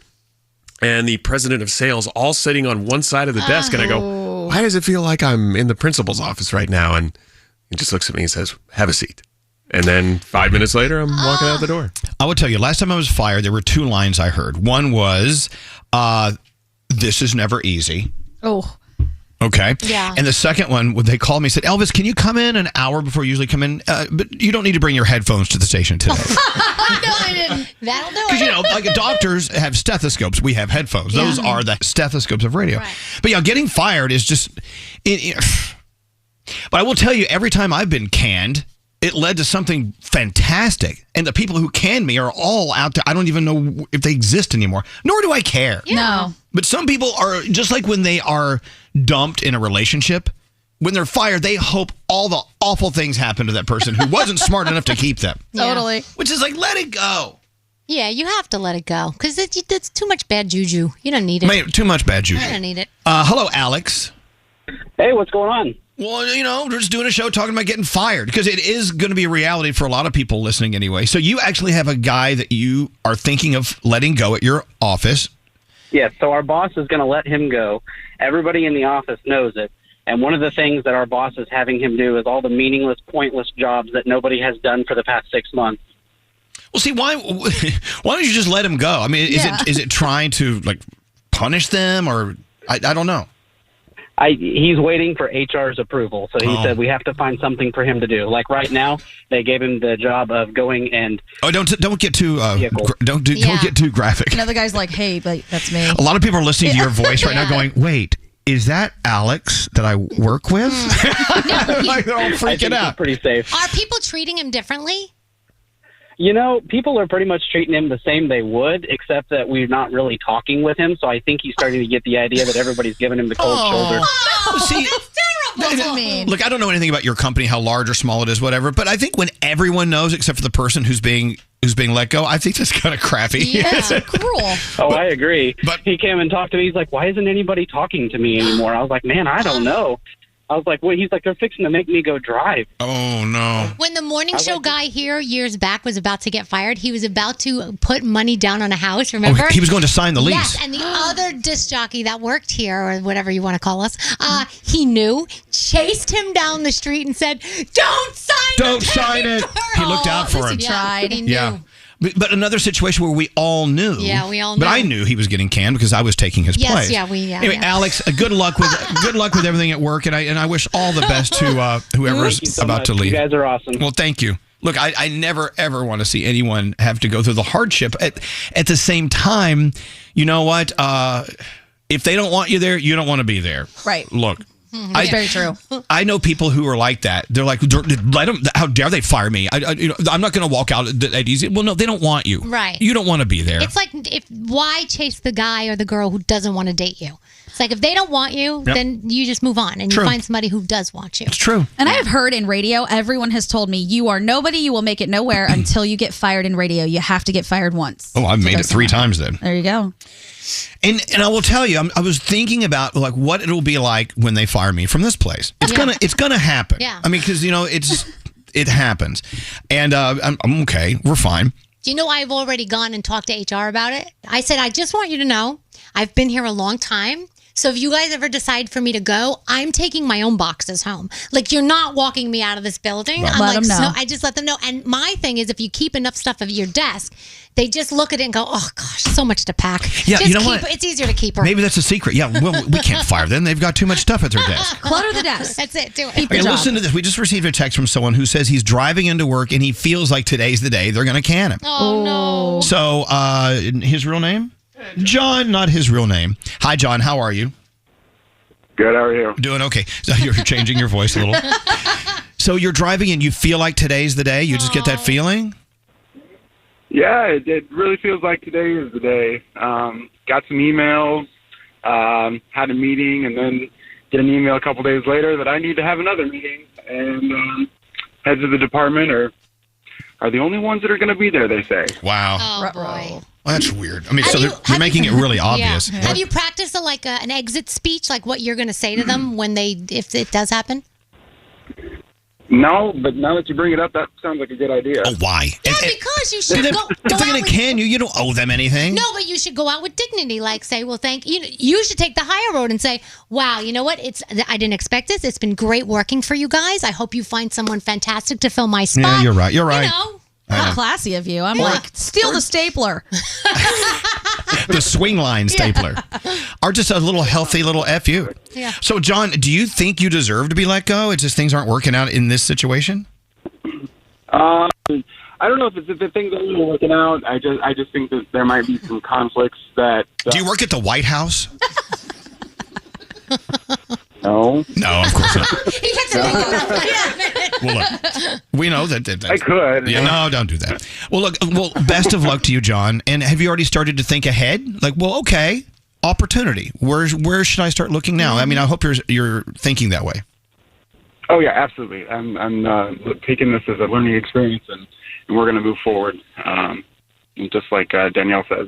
and the president of sales all sitting on one side of the desk. And I go, why does it feel like I'm in the principal's office right now? And he just looks at me and says, have a seat. And then 5 minutes later, I'm walking out the door. I would tell you, last time I was fired, there were 2 lines I heard. One was, this is never easy. Oh. Okay. Yeah. And the second one, when they called me, said, Elvis, can you come in an hour before you usually come in? But you don't need to bring your headphones to the station today. No, I didn't. That'll do it. Because, like doctors have stethoscopes. We have headphones. Yeah. Those are the stethoscopes of radio. Right. But, getting fired is just... But I will tell you, every time I've been canned, it led to something fantastic. And the people who canned me are all out there. I don't even know if they exist anymore. Nor do I care. Yeah. No. But some people are, just like when they are dumped in a relationship, when they're fired, they hope all the awful things happen to that person who wasn't smart enough to keep them. Yeah. Totally. Which is like, let it go. Yeah, you have to let it go because it's too much bad juju. You don't need it. Too much bad juju. I don't need it. Hello, Alex. Hey, what's going on? Well, we're just doing a show talking about getting fired because it is going to be a reality for a lot of people listening anyway. So you actually have a guy that you are thinking of letting go at your office. Yeah, so our boss is going to let him go. Everybody in the office knows it. And one of the things that our boss is having him do is all the meaningless, pointless jobs that nobody has done for the past 6 months. Well, see, why don't you just let him go? I mean, is it trying to punish them or I don't know. He's waiting for HR's approval. So he said we have to find something for him to do. Like right now, they gave him the job of going and don't get too don't get too graphic. Another guy's like, hey, but that's me. A lot of people are listening to your voice right now, going, "Wait, is that Alex that I work with?" They're all freaking out. Pretty safe. Are people treating him differently? People are pretty much treating him the same they would, except that we're not really talking with him. So I think he's starting to get the idea that everybody's giving him the cold shoulder. See, look, I don't know anything about your company, how large or small it is, whatever. But I think when everyone knows, except for the person who's being let go, I think that's kind of crappy. Yeah, cruel. Oh, I agree. But he came and talked to me. He's like, "Why isn't anybody talking to me anymore?" I was like, "Man, I don't know." I was like, "Wait." He's like, "They're fixing to make me go drive." Oh, no. When the morning show guy here years back was about to get fired, he was about to put money down on a house, remember? He was going to sign the lease. Yes, and the other disc jockey that worked here, or whatever you want to call us, he knew, chased him down the street and said, "Don't sign it." He looked out for him. He tried. He knew. Yeah. But another situation where we all knew. Yeah, we all knew. But I knew he was getting canned because I was taking his place. Anyway, Alex, good luck with everything at work, and I wish all the best to whoever's about to leave. You guys are awesome. Well, thank you. Look, I never ever want to see anyone have to go through the hardship. At the same time, you know what? If they don't want you there, you don't want to be there. Right. Look. That's very true. I know people who are like that. They're like, let them, how dare they fire me? I'm not going to walk out that easy. Well, no, they don't want you. Right. You don't want to be there. It's like, why chase the guy or the girl who doesn't want to date you? It's like, if they don't want you, then you just move on and you find somebody who does want you. It's true. And I have heard in radio, everyone has told me, you are nobody, you will make it nowhere until you get fired in radio. You have to get fired once. Oh, I've made it 3 times then. There you go. And I will tell you, I was thinking about what it'll be like when they fire me from this place. It's gonna happen. Yeah. I mean, because it happens, and I'm okay. We're fine. Do you know I've already gone and talked to HR about it? I said, I just want you to know, I've been here a long time. So if you guys ever decide for me to go, I'm taking my own boxes home. Like, you're not walking me out of this building. Right. I'm Let like, them know. no, I just let them know. And my thing is, if you keep enough stuff at your desk, they just look at it and go, "Oh gosh, so much to pack." Yeah, just you know what? It's easier to keep her. Maybe that's a secret. Yeah, well, we can't fire them. They've got too much stuff at their desk. Clutter the desk. That's it. Do it. Okay, listen to this. We just received a text from someone who says he's driving into work and he feels like today's the day they're going to can him. Oh, no. So, his real name? John, not his real name. Hi, John. How are you? Good. How are you? Doing okay. So you're changing your voice a little. So you're driving and you feel like today's the day? You just get that feeling? Yeah, it really feels like today is the day. Got some emails, had a meeting, and then get an email a couple days later that I need to have another meeting. And heads of the department are the only ones that are going to be there, they say. Wow. Oh, boy. Well, that's weird. I mean, so they're making it really obvious. Yeah. Have you practiced an exit speech, like what you're going to say to them if it does happen? No, but now that you bring it up, that sounds like a good idea. Oh, why? Yeah, because you should go If they're going to can you, you don't owe them anything. No, but you should go out with dignity. Like, say, well, thank you. You should take the higher road and say, wow, you know what? I didn't expect this. It's been great working for you guys. I hope you find someone fantastic to fill my spot. Yeah, you're right. You're right. You know? How classy of you. I'm like, steal the stapler. The swing line stapler. Or just a little healthy little FU. Yeah. So, John, do you think you deserve to be let go? It's just things aren't working out in this situation? I don't know if it's the things that are working out. I just think that there might be some conflicts that... Do you work at the White House? No. No, of course not. He gets to think about that. Well, look, we know that I could. Yeah, no, don't do that. Well, best of luck to you, John. And have you already started to think ahead? Like, well, okay, opportunity. Where should I start looking now? I mean, I hope you're thinking that way. Oh yeah, absolutely. I'm taking this as a learning experience, and we're going to move forward. And just like Danielle says,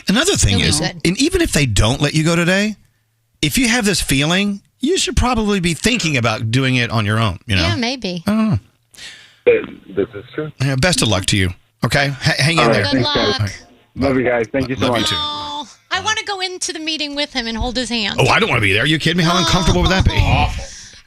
another thing is, and even if they don't let you go today, if you have this feeling, you should probably be thinking about doing it on your own. You know? Yeah, maybe. I don't know. This is true. Yeah, best of luck to you. Okay, hang in All right, there. Good luck. Guys. Love you guys. Thank you so Love much. you too. Oh, I want to go into the meeting with him and hold his hand. Oh, I don't want to be there. Are you kidding me? How uncomfortable would that be? Awful.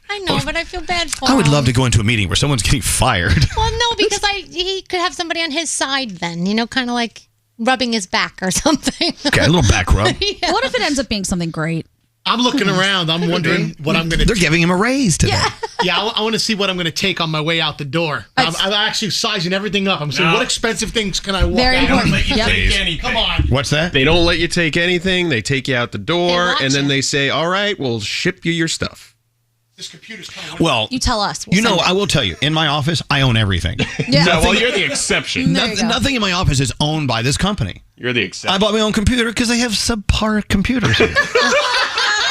I know, but I feel bad for him. I would love to go into a meeting where someone's getting fired. Well, no, because he could have somebody on his side then, kind of like rubbing his back or something. Okay, a little back rub. Yeah. What if it ends up being something great? I'm looking around. I'm wondering what I'm going to. They're giving him a raise today. Yeah, I want to see what I'm going to take on my way out the door. I'm actually sizing everything up. I'm saying, what expensive things can I walk Very out? important. Let you Yep. take anything. Come on. What's that? They don't let you take anything. They take you out the door, watch and then you. they say, all right, we'll ship you your stuff. This computer's coming. Well, You tell us. We'll send it. I will tell you, in my office, I own everything. Yeah. No, well, you're the exception. There you go. Nothing in my office is owned by this company. You're the I exception. bought my own computer because they have subpar computers.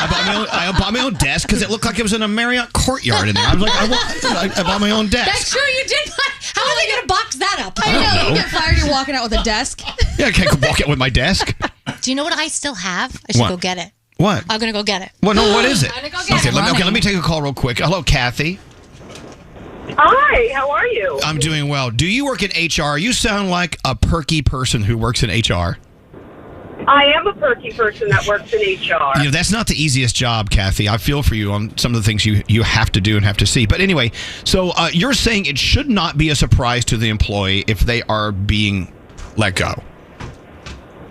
I bought my own desk because it looked like it was in a Marriott courtyard in there. I was like, I bought my own desk. That's true, you did. How are they going to box that up? I know. You get fired, you're walking out with a desk. Yeah, I can't walk out with my desk. Do you know what I still have? I should What? go get it. What? I'm going to go get it. What? No, what is it? I'm going to go get Okay, it. let me take a call real quick. Hello, Kathy. Hi, how are you? I'm doing well. Do you work in HR? You sound like a perky person who works in HR. I am a perky person that works in HR. You know, that's not the easiest job, Kathy. I feel for you on some of the things you have to do and have to see. But anyway, so you're saying it should not be a surprise to the employee if they are being let go.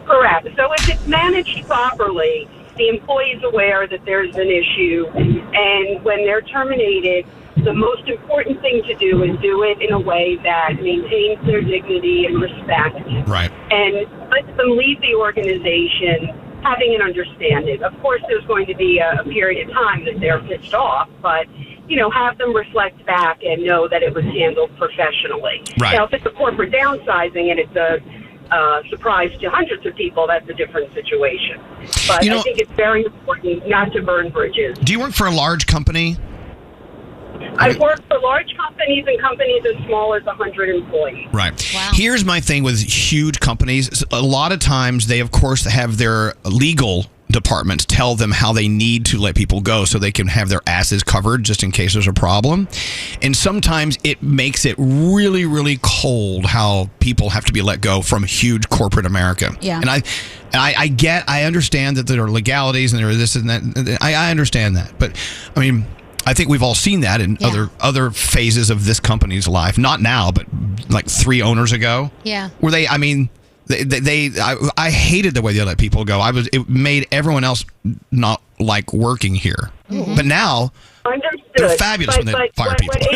Correct. So if it's managed properly, the employee's aware that there's an issue, and when they're terminated, the most important thing to do is do it in a way that maintains their dignity and respect. Right. And let them leave the organization having an understanding. Of course, there's going to be a period of time that they're pissed off, but, have them reflect back and know that it was handled professionally. Right. Now, if it's a corporate downsizing and it's a surprise to hundreds of people, that's a different situation. But I think it's very important not to burn bridges. Do you work for a large company? I've worked for large companies and companies as small as 100 employees. Right. Wow. Here's my thing with huge companies. A lot of times they, of course, have their legal departments tell them how they need to let people go so they can have their asses covered just in case there's a problem. And sometimes it makes it really, really cold how people have to be let go from huge corporate America. Yeah. And I understand that there are legalities and there are this and that. I understand that. But, I mean, I think we've all seen that in other phases of this company's life. Not now, but like 3 owners ago. Yeah. Where I hated the way they let people go. It made everyone else not like working here. Mm-hmm. But now they're fabulous when they fire people. What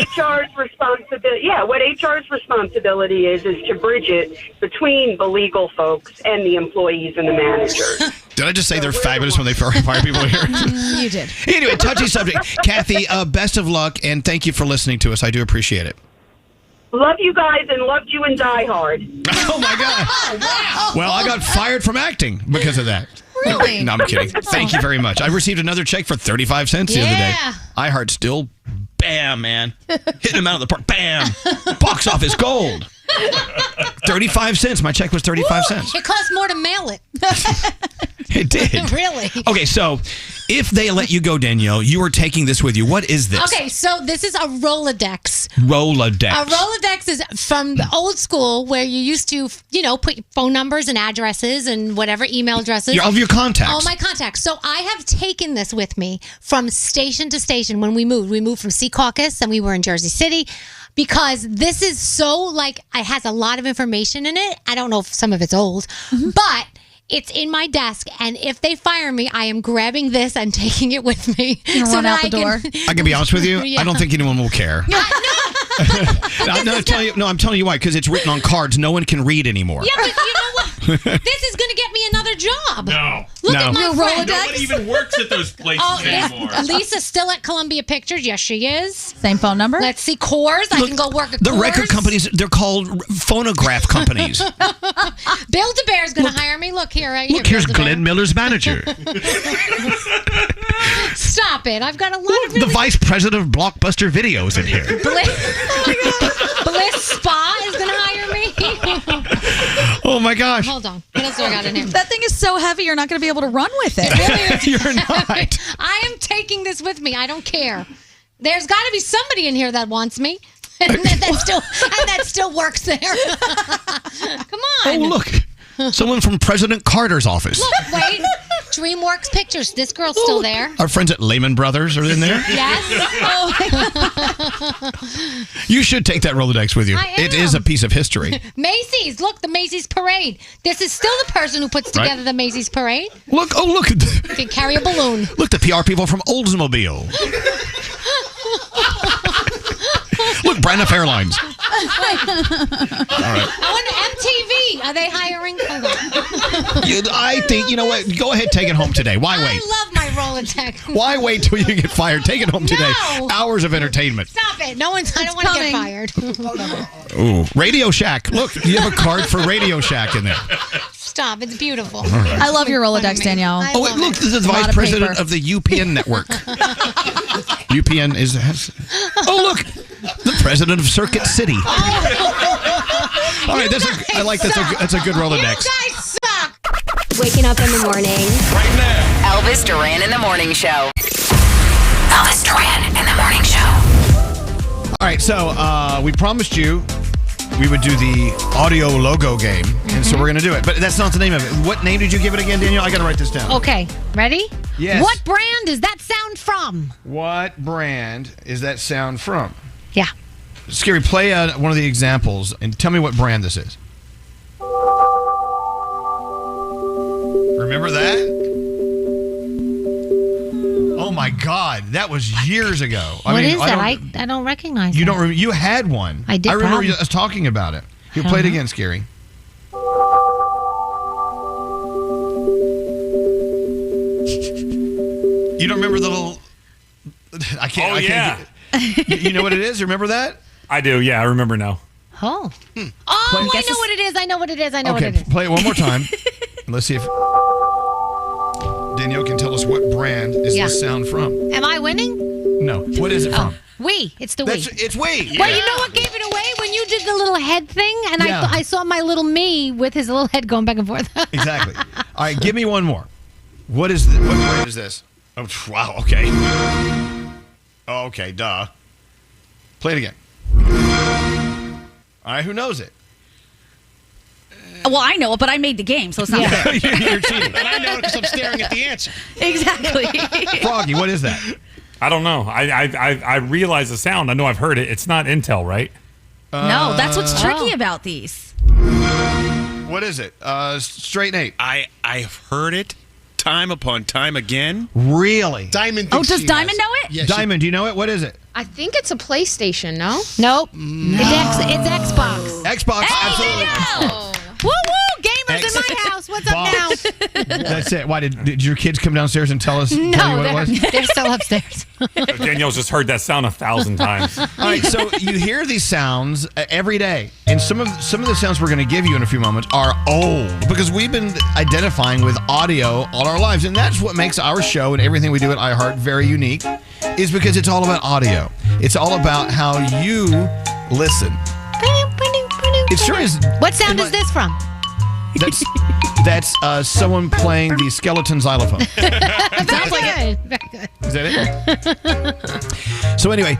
HR's responsibility is to bridge it between the legal folks and the employees and the managers. Did I just say they're fabulous when they fire people here? You did. Anyway, touchy subject. Kathy, best of luck, and thank you for listening to us. I do appreciate it. Love you guys and loved you in Die Hard. Oh, my God. Oh, wow. Well, I got fired from acting because of that. Really? No, I'm kidding. Thank you very much. I received another check for 35 cents the other day. iHeart still, bam, man. Hitting him out of the park. Bam. Box office gold. 35 cents. My check was 35 cents. It costs more to mail it. It did. Really? Okay, so if they let you go, Danielle, you are taking this with you. What is this? Okay, so this is a Rolodex. Rolodex. A Rolodex is from the old school where you used to, put phone numbers and addresses and whatever email addresses. All of your contacts. All my contacts. So I have taken this with me from station to station when we moved. We moved from Sea Caucus and we were in Jersey City. Because this is so, it has a lot of information in it. I don't know if some of it's old, but it's in my desk. And if they fire me, I am grabbing this and taking it with me. Run out the door. I can be honest with you. Yeah. I don't think anyone will care. I'm telling you why. Because it's written on cards. No one can read anymore. Yeah, but you know what? This is going to get me another job. No. Look at my Rolodex. Nobody even works at those places anymore. Lisa's still at Columbia Pictures. Yes, she is. Same phone number. Let's see. Coors. I can go work at The Coors. record companies, they're called phonograph companies. Bill DeBear's going to hire me. Look here. Right Look, here, here's Glenn Miller's manager. Stop it. I've got a lot of really... The vice president of Blockbuster Videos in here. Bliss Spa is going to hire me. Oh, my gosh. Hold on. What else do I got in here? That thing is so heavy, you're not going to be able to run with it. You're not. I am taking taking this with me. I don't care. There's got to be somebody in here that wants me. And that still works there. Come on. Oh, look. Someone from President Carter's office. Look, wait. DreamWorks Pictures. This girl's still there. Our friends at Lehman Brothers are in there. Yes. You should take that Rolodex with you. I am. It is a piece of history. Macy's. Look, the Macy's Parade. This is still the person who puts together the Macy's Parade. Look. Oh, look. You can carry a balloon. Look, the PR people from Oldsmobile. Look, Braniff Airlines. All right. I wonder, MTV. Are they hiring? Hold on. I think, you know what? Go ahead, take it home today. Why wait? I love my Rolodex. Why wait till you get fired? Take it home today. No. Hours of entertainment. Stop it. I don't want to get fired. Ooh, Radio Shack. Look, you have a card for Radio Shack in there. Stop. It's beautiful. right. I love your Rolodex, Danielle. Oh, wait, look, this is the vice president of the UPN network. UPN has. Oh, look, the president of Circuit City. All right, I like that's a good Rolodex. You guys suck. Waking up in the morning. Right now. Elvis Duran in the Morning Show. Elvis Duran in the Morning Show. All right, so we promised you we would do the audio logo game, and so we're going to do it. But that's not the name of it. What name did you give it again, Danielle? I got to write this down. Okay, ready? Yes. What brand is that sound from? What brand is that sound from? Yeah. Scary, play one of the examples and tell me what brand this is. Remember that? Oh my God, that was years ago. What is that? I don't recognize it. You don't remember? You had one. I did. I remember us talking about it. You play it again, Scary. You don't remember the little? I can't. Oh, I can't get, you know what it is? Remember that? I do. Yeah, I remember now. Oh. Oh, I know what it is. I know what it is. I know what it is. Play it one more time. Let's see if Danielle can tell us what brand is this sound from. Am I winning? No. What is it from? Wii. It's the Wii. It's Wii. Well, you know what gave it away? When you did the little head thing, and I saw my little me with his little head going back and forth. Exactly. All right, give me one more. What brand is this? Oh, wow, okay. Oh, okay, duh. Play it again. All right, who knows it? Well, I know it, but I made the game, so it's not fair. You're cheating. And I know it because I'm staring at the answer. Exactly. Froggy, what is that? I don't know. I realize the sound. I know I've heard it. It's not Intel, right? No, that's what's tricky about these. What is it? Straight Nate. I've heard it time upon time again. Really? Diamond. Oh, does Diamond know it? Yes, Diamond, do you know it? What is it? I think it's a PlayStation, no? Nope. It's Xbox. Xbox, absolutely. Woo woo! Gamers in my house. What's up now? That's it. Why did your kids come downstairs and tell you No, what it was? they're still upstairs. Danielle's just heard that sound 1,000 times. All right, so you hear these sounds every day, and some of the sounds we're going to give you in a few moments are old because we've been identifying with audio all our lives, and that's what makes our show and everything we do at iHeart very unique. Is because it's all about audio. It's all about how you listen. It sure is. What sound is this from? That's someone playing the skeleton xylophone. Sounds like it. Very good. Is that it? So anyway,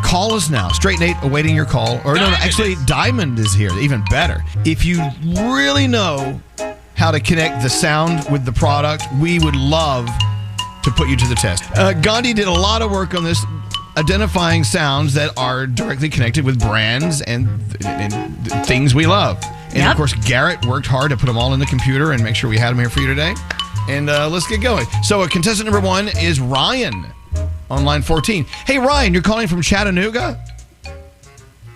call us now. Straight Nate awaiting your call. Or no, actually Diamond is here. Even better. If you really know how to connect the sound with the product, we would love to put you to the test. Gandhi did a lot of work on this, identifying sounds that are directly connected with brands and things we love. And of course, Garrett worked hard to put them all in the computer and make sure we had them here for you today. And let's get going. So contestant number 1 is Ryan on line 14. Hey, Ryan, you're calling from Chattanooga?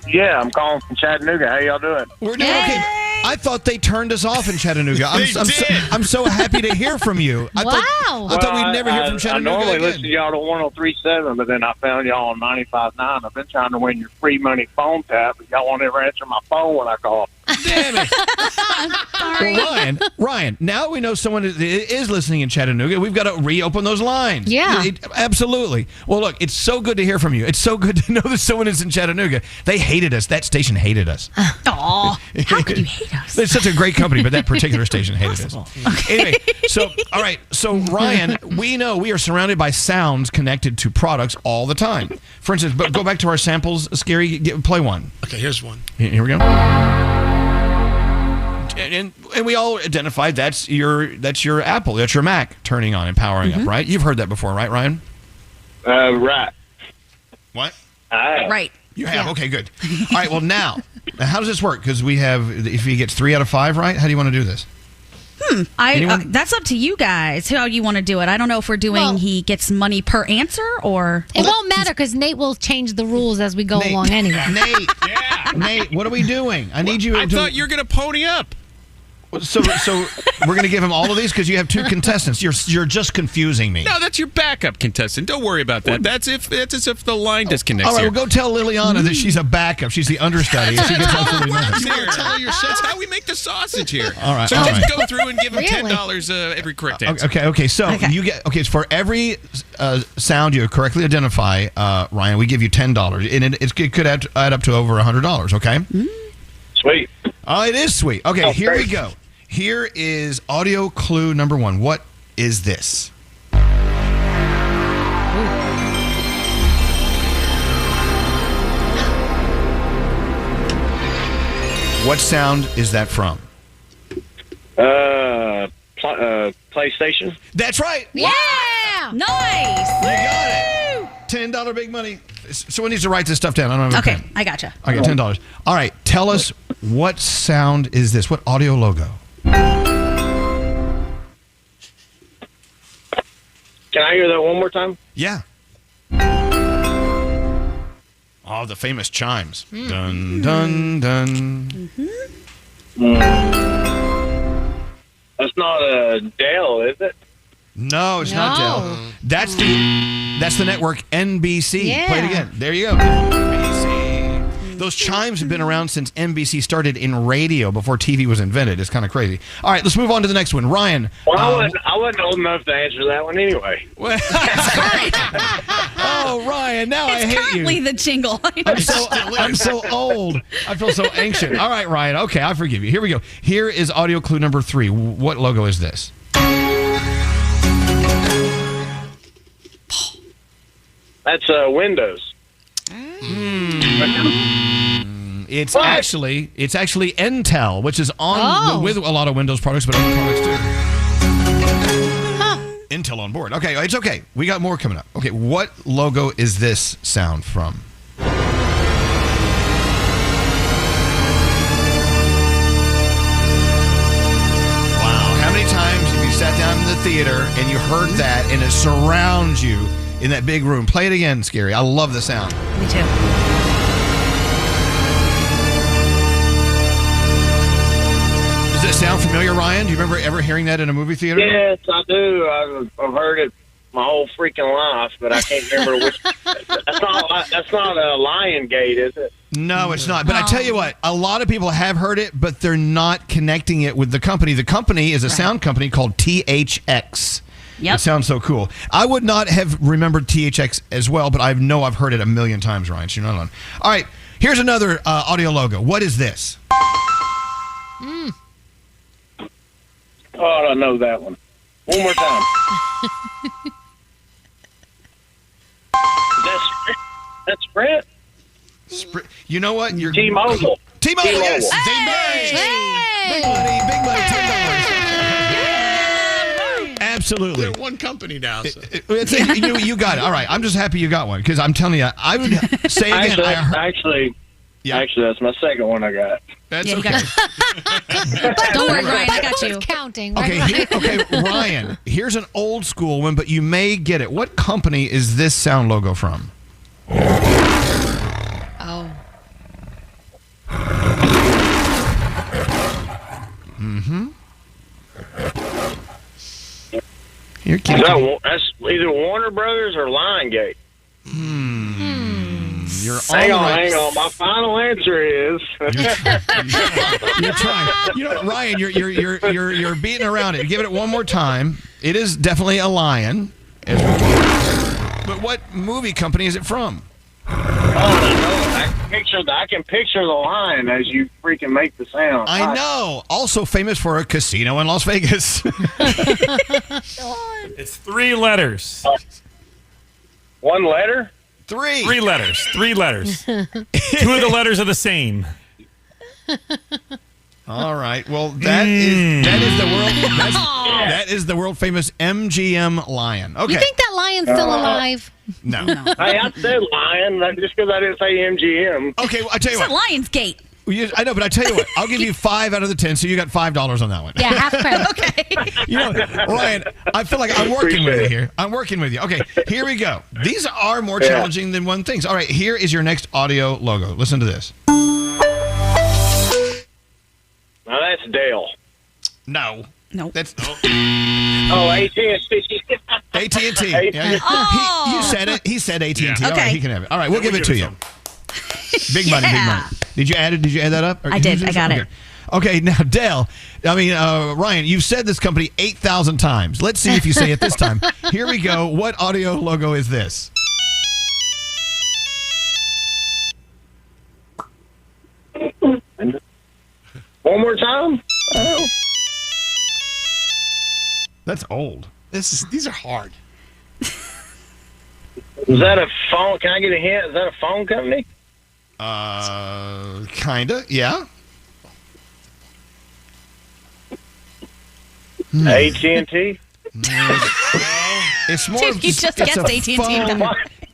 Yeah, I'm calling from Chattanooga. How y'all doing? We're doing okay. I thought they turned us off in Chattanooga. I'm so happy to hear from you. I thought we'd never hear from Chattanooga I normally again. listen to y'all to 103.7, but then I found y'all on 95.9. I've been trying to win your free money phone tap, but y'all won't ever answer my phone when I call. Damn it. Well, Ryan, now we know someone is listening in Chattanooga. We've got to reopen those lines. Yeah. Absolutely. Well, look, it's so good to hear from you. It's so good to know that someone is in Chattanooga. They hated us. That station hated us. Aw, how could you hate us? It's such a great company, but that particular station hated us. Anyway, all right. So, Ryan, we know we are surrounded by sounds connected to products all the time. For instance, but go back to our samples, Scary. Play one. Okay, here's one. Here we go. And we all identified that's your Apple, that's your Mac turning on and powering up, right? You've heard that before, right, Ryan? Right. What? Right. You have? Yeah. Okay, good. All right, well, now, how does this work? Because we have, if he gets 3 out of 5 right, how do you want to do this? That's up to you guys. How you want to do it? I don't know if we're doing he gets money per answer or it won't matter because Nate will change the rules as we go along anyway. Nate, what are we doing? I need you. I thought you were going to pony up. So we're going to give him all of these because you have 2 contestants. You're just confusing me. No, that's your backup contestant. Don't worry about that. That's as if the line disconnects. All right, here. well, go tell Liliana that she's a backup. She's the understudy. She gets absolutely nothing. Tell her yourself. That's how we make the sausage here. All right. So all just right. go through and give him $10 every correct answer. Okay. So you get it's for every sound you correctly identify, Ryan. We give you $10, and it could add up to over $100. Okay. Sweet. Oh, it is sweet. Okay, here we go. Here is audio clue number 1. What is this? What sound is that from? PlayStation. That's right. Yeah. Nice. You got it. $10 big money. Someone needs to write this stuff down. I don't have a pen. I gotcha. Okay, $10. All right, tell us what sound is this? What audio logo? Can I hear that one more time? Yeah. Oh, the famous chimes. Dun, dun, dun. That's not a Dell, is it? No, it's not Dell. That's the network NBC. Yeah. Play it again. There you go. NBC. Those chimes have been around since NBC started in radio before TV was invented. It's kind of crazy. All right, let's move on to the next one. Ryan. Well, I wasn't old enough to answer that one anyway. Oh, Ryan, now I hate you. It's currently the jingle. I'm so old. I feel so anxious. All right, Ryan. Okay, I forgive you. Here we go. Here is audio clue number 3. What logo is this? That's Windows. It's actually Intel, which is on with a lot of Windows products, but other products too. Intel on board. Okay, it's okay. We got more coming up. Okay, what logo is this sound from? Wow, how many times have you sat down in the theater and you heard that and it surrounds you in that big room? Play it again, Scary. I love the sound. Me too. Does it sound familiar, Ryan? Do you remember ever hearing that in a movie theater? Yes, I do. I've heard it my whole freaking life, but I can't remember which. That's not a Lion Gate, is it? No, it's not. But I tell you what, a lot of people have heard it, but they're not connecting it with the company. The company is a sound company called THX. Yep. It sounds so cool. I would not have remembered THX as well, but I know I've heard it a million times, Ryan, so you're not alone. All right, here's another audio logo. What is this? Oh, I don't know that one. One more time. That's Sprint? You know what? You're T-Mobile. T-Mobile, yes. Hey! Big money, $10. Absolutely. They're one company now. So. You got it. All right. I'm just happy you got one because I'm telling you, I would say again. Actually, that's my second one I got. That's Yeah, you okay. Don't worry, Ryan. I got you. Counting. Okay, Right? Ryan. Here's an old school one, but you may get it. What company is this sound logo from? Oh. Mm-hmm. That's either Warner Brothers or Lion Gate. You're Hang on. hang on. My final answer is. You're trying. You know, Ryan, you're beating around it. Give it one more time. It is definitely a lion. But what movie company is it from? I can picture the lion as you freaking make the sound. I know. Also famous for a casino in Las Vegas. It's 3 letters. One letter? 3. 3 letters. 3 letters. 2 of the letters are the same. All right. Well, that is the world famous MGM lion. Okay. You think that lion's still alive? No. Hey, I said lion just because I didn't say MGM. Okay, well, I tell you what. Lionsgate. I know, but I tell you what. I'll give you 5 out of the 10, so you got $5 on that one. Yeah, half credit. Okay. You know, Ryan, I feel like I'm working with you here. I'm working with you. Okay, here we go. These are more challenging than one things. All right, here is your next audio logo. Listen to this. Now that's Dale. No. That's Oh, AT&T. AT&T. Yeah. You said it. He said AT&T. Yeah. All right, Okay. he can have it. All right, we'll give it to you. Big money, big money. Did you add it? Did you add that up? I did. I got it. Okay, now Dale. Ryan, you've said this company 8,000 times. Let's see if you say it this time. Here we go. What audio logo is this? One more time? Oh. That's old. These are hard. Is that a phone? Can I get a hint? Is that a phone company? Kinda, yeah. AT&T? It's more. Dude, you just guessed AT&T.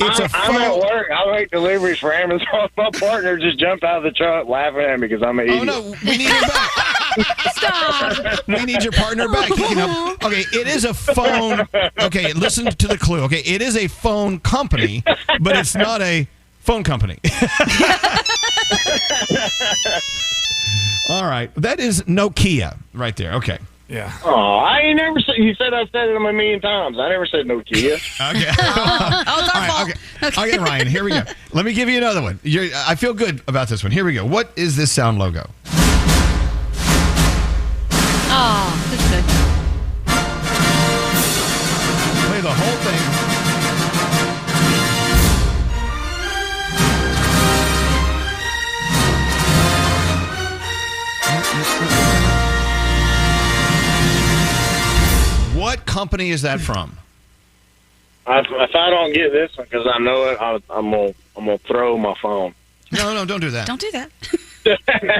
It's a I'm at work. I make deliveries for Amazon. My partner just jumped out of the truck laughing at me because I'm an idiot. Oh no, we need him back. Stop. We need your partner back. Okay, it is a phone. Okay, listen to the clue. Okay, it is a phone company, but it's not a phone company. All right, that is Nokia right there. Okay. Yeah. Oh, I ain't never said. You said I said it a million times. I never said no Kia. Okay. Okay, Ryan. Here we go. Let me give you another one. I feel good about this one. Here we go. What is this sound logo? Oh, that's good. Play the whole thing. What company is that from? If I don't get this one because I know it, I'm gonna throw my phone. No, don't do that. Don't do that.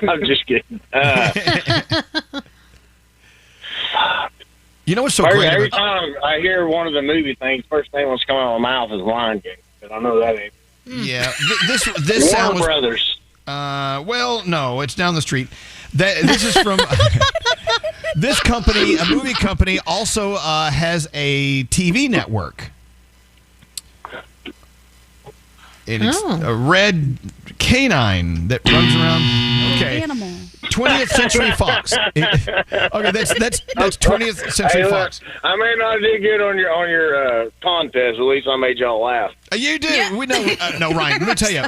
I'm just kidding. You know what's so great? Every time I hear one of the movie things, first thing that's coming out of my mouth is Lion King. But I know that ain't. Yeah, this sound was. Brothers. Well, no, it's down the street. This is from this company. A movie company also has a TV network. And it's a red canine that runs around. Okay, Animal. 20th Century Fox. Okay, that's 20th Century Fox. I may not did good on your contest. At least I made y'all laugh. You do. Yeah. We know. No, Ryan. Let me tell you,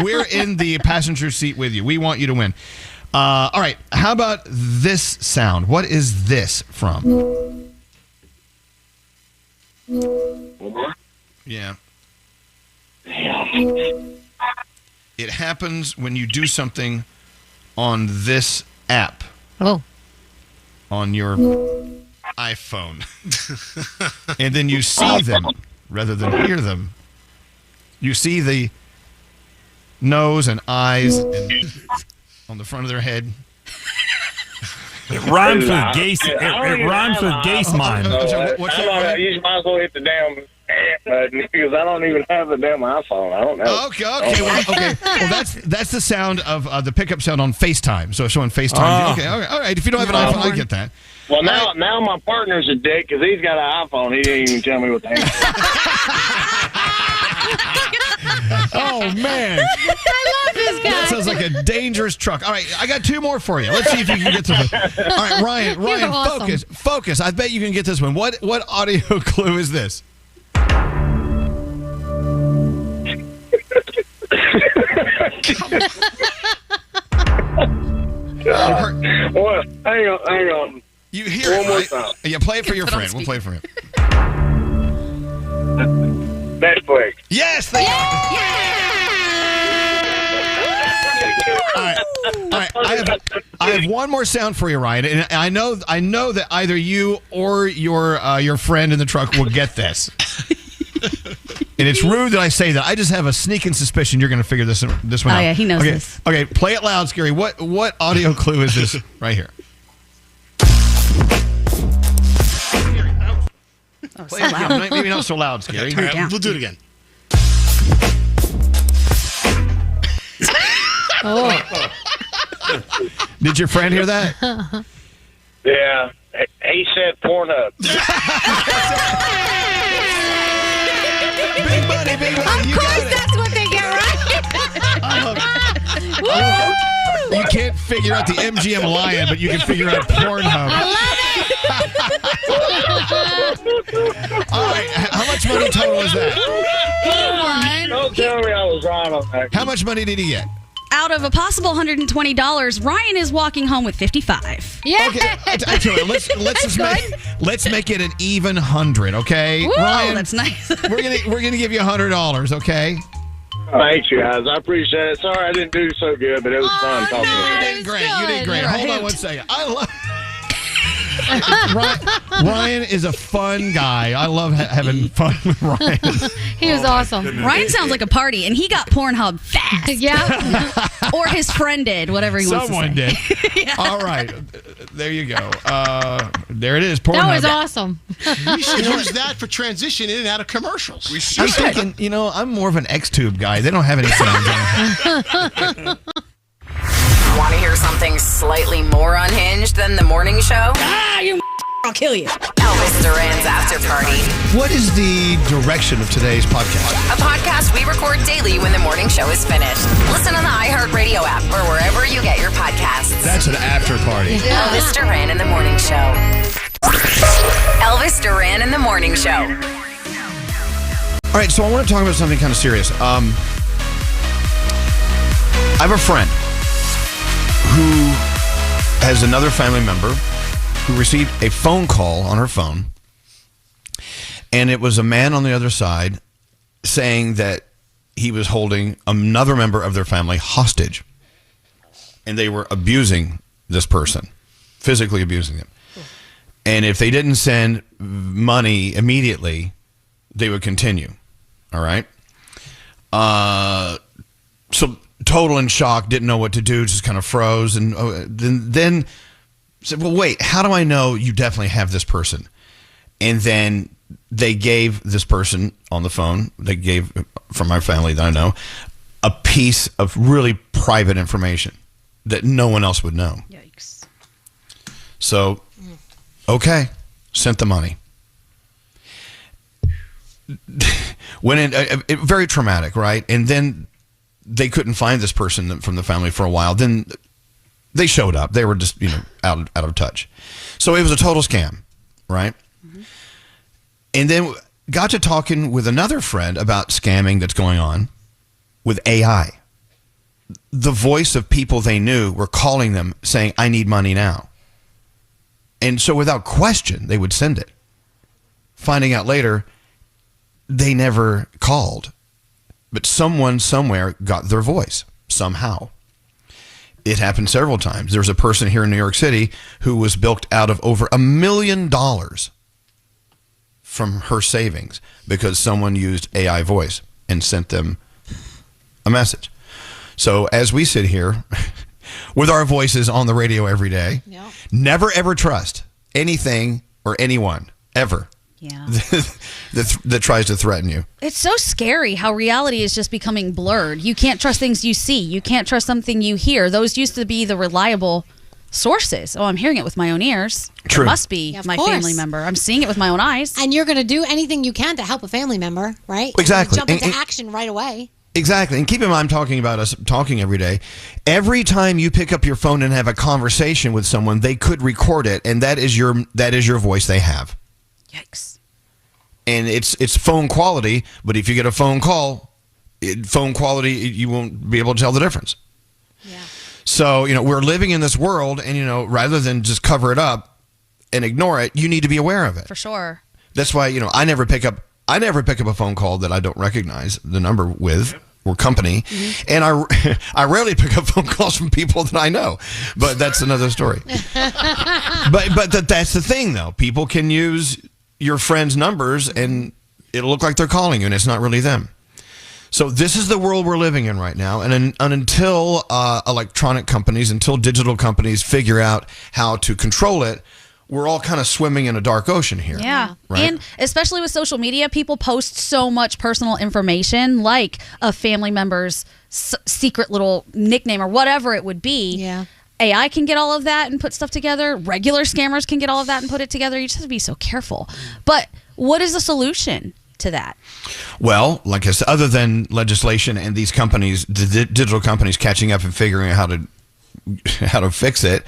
we're in the passenger seat with you. We want you to win. All right. How about this sound? What is this from? Yeah. It happens when you do something on this app. Oh. On your iPhone. And then you see them rather than hear them. You see the nose and eyes on the front of their head. It rhymes with Gase. It rhymes with Gase mime. What's that? You might as well hit the damn button because I don't even have the damn iPhone. I don't know. Okay. Well, that's the sound of the pickup sound on FaceTime. So on FaceTime. Okay. All right. If you don't have an iPhone, I get that. Well, now my partner's a dick because he's got an iPhone. He didn't even tell me what the heck. Oh, man. I love this guy. That sounds like a dangerous truck. All right, I got 2 more for you. Let's see if you can get this one. All right, Ryan, awesome. Focus. I bet you can get this one. What audio clue is this? Well, hang on. You hear One it, more right? time. Yeah, play it for your friend. We'll play it for him. Netflix. Yes, they All right. I have one more sound for you, Ryan, and I know that either you or your friend in the truck will get this. And it's rude that I say that. I just have a sneaking suspicion you're going to figure this one out. Oh, yeah, he knows this. Okay, play it loud, Scary. What audio clue is this right here? Oh, Play so it loud. again. Maybe not so loud, Scary. All right, we'll do it again. Oh. Did your friend hear that? Yeah. He said Pornhub. Big money, big money. Of course, that's what they get right. You can't figure out the MGM Lion, but you can figure out Pornhub. I All right, how much money total is that? Don't tell me I was right on that. How much money did he get? Out of a possible $120, Ryan is walking home with 55. Yeah. Okay, I tell you, let's make it an even 100, okay? Woo, Ryan, that's nice. we're gonna give you $100, okay? Thanks, you guys. I appreciate it. Sorry I didn't do so good, but it was fun talking to you. You did great. You did great. You're Hold a on hoot. 1 second. I love. Ryan is a fun guy. I love having fun with Ryan. He was awesome. Ryan sounds like a party, and he got Pornhub fast. Yeah. Or his friend did, whatever he wants Someone to say. did. All right. There you go. There it is. Pornhub. That was awesome. We should use that for transition in and out of commercials. We I'm thinking, I'm more of an X-Tube guy. They don't have any sound. Want to hear something slightly more unhinged than the morning show? I'll kill you. Elvis Duran's After Party, What is the direction of today's podcast? a podcast we record daily when the morning show is finished. Listen on the iHeartRadio app or wherever you get your podcasts. That's an after party. Elvis Duran in the Morning Show. Elvis Duran in the Morning Show. All right, so I want to talk about something kind of serious. I have a friend who has another family member who received a phone call on her phone, and it was a man on the other side saying that he was holding another member of their family hostage, and they were abusing this person, physically abusing them. And if they didn't send money immediately, they would continue. All right? So total in shock, didn't know what to do, just kind of froze, and then said, well, wait, how do I know you definitely have this person? And then they gave this person on the phone, they gave, from my family that I know, a piece of really private information that no one else would know. Yikes. So, okay, sent the money. Went in, very traumatic, right? And then they couldn't find this person from the family for a while. Then they showed up. They were just, out of touch. So it was a total scam, right? Mm-hmm. And then got to talking with another friend about scamming that's going on with AI. The voice of people they knew were calling them saying, I need money now. And so without question, they would send it. Finding out later, they never called. But someone somewhere got their voice somehow. It happened several times. There was a person here in New York City who was bilked out of over $1 million from her savings because someone used AI voice and sent them a message. So as we sit here with our voices on the radio every day, never ever trust anything or anyone ever. Yeah. that tries to threaten you. It's so scary how reality is just becoming blurred. You can't trust things you see. You can't trust something you hear. Those used to be the reliable sources. Oh, I'm hearing it with my own ears. True. It must be Yeah, of my course. family member. I'm seeing it with my own eyes. And you're going to do anything you can to help a family member, right? Exactly. Jump into action right away. Exactly. And keep in mind, I'm talking about us talking every day. Every time you pick up your phone and have a conversation with someone, they could record it, and that is your voice they have. Yikes. And it's phone quality, but if you get a phone call, phone quality, you won't be able to tell the difference. Yeah. So, we're living in this world, and, rather than just cover it up and ignore it, you need to be aware of it. For sure. That's why, I never pick up a phone call that I don't recognize the number with or company. Mm-hmm. And I rarely pick up phone calls from people that I know, but that's another story. but that's the thing, though. People can use your friends' numbers and it'll look like they're calling you, and it's not really them. So this is the world we're living in right now. And until electronic companies, until digital companies figure out how to control it, we're all kind of swimming in a dark ocean here. Yeah. Right? And especially with social media, people post so much personal information, like a family member's secret little nickname or whatever it would be. Yeah. AI can get all of that and put stuff together. Regular scammers can get all of that and put it together. You just have to be so careful. But what is the solution to that? Well, like I said, other than legislation and these companies, the digital companies catching up and figuring out how to fix it,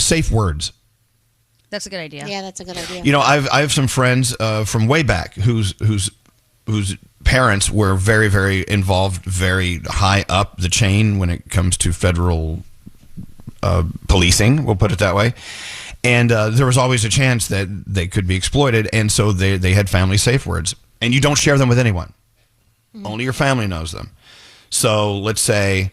safe words. That's a good idea. Yeah, that's a good idea. I have some friends from way back whose parents were very, very involved, very high up the chain when it comes to federal policing, we'll put it that way. And there was always a chance that they could be exploited, and so they had family safe words. And you don't share them with anyone. Mm-hmm. Only your family knows them. So let's say,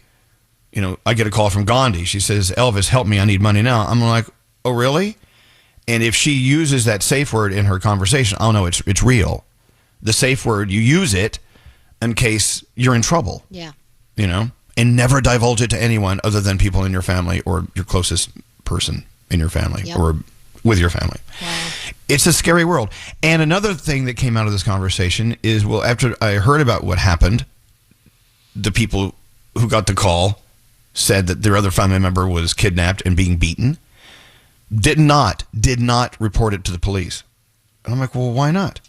I get a call from Gandhi. She says, Elvis, help me, I need money now. I'm like, oh, really? And if she uses that safe word in her conversation, oh, no, it's real. The safe word, you use it in case you're in trouble. Yeah. And never divulge it to anyone other than people in your family or your closest person in your family or with your family. Wow. It's a scary world. And another thing that came out of this conversation is, well, after I heard about what happened, the people who got the call said that their other family member was kidnapped and being beaten. Did not report it to the police. And I'm like, well, why not?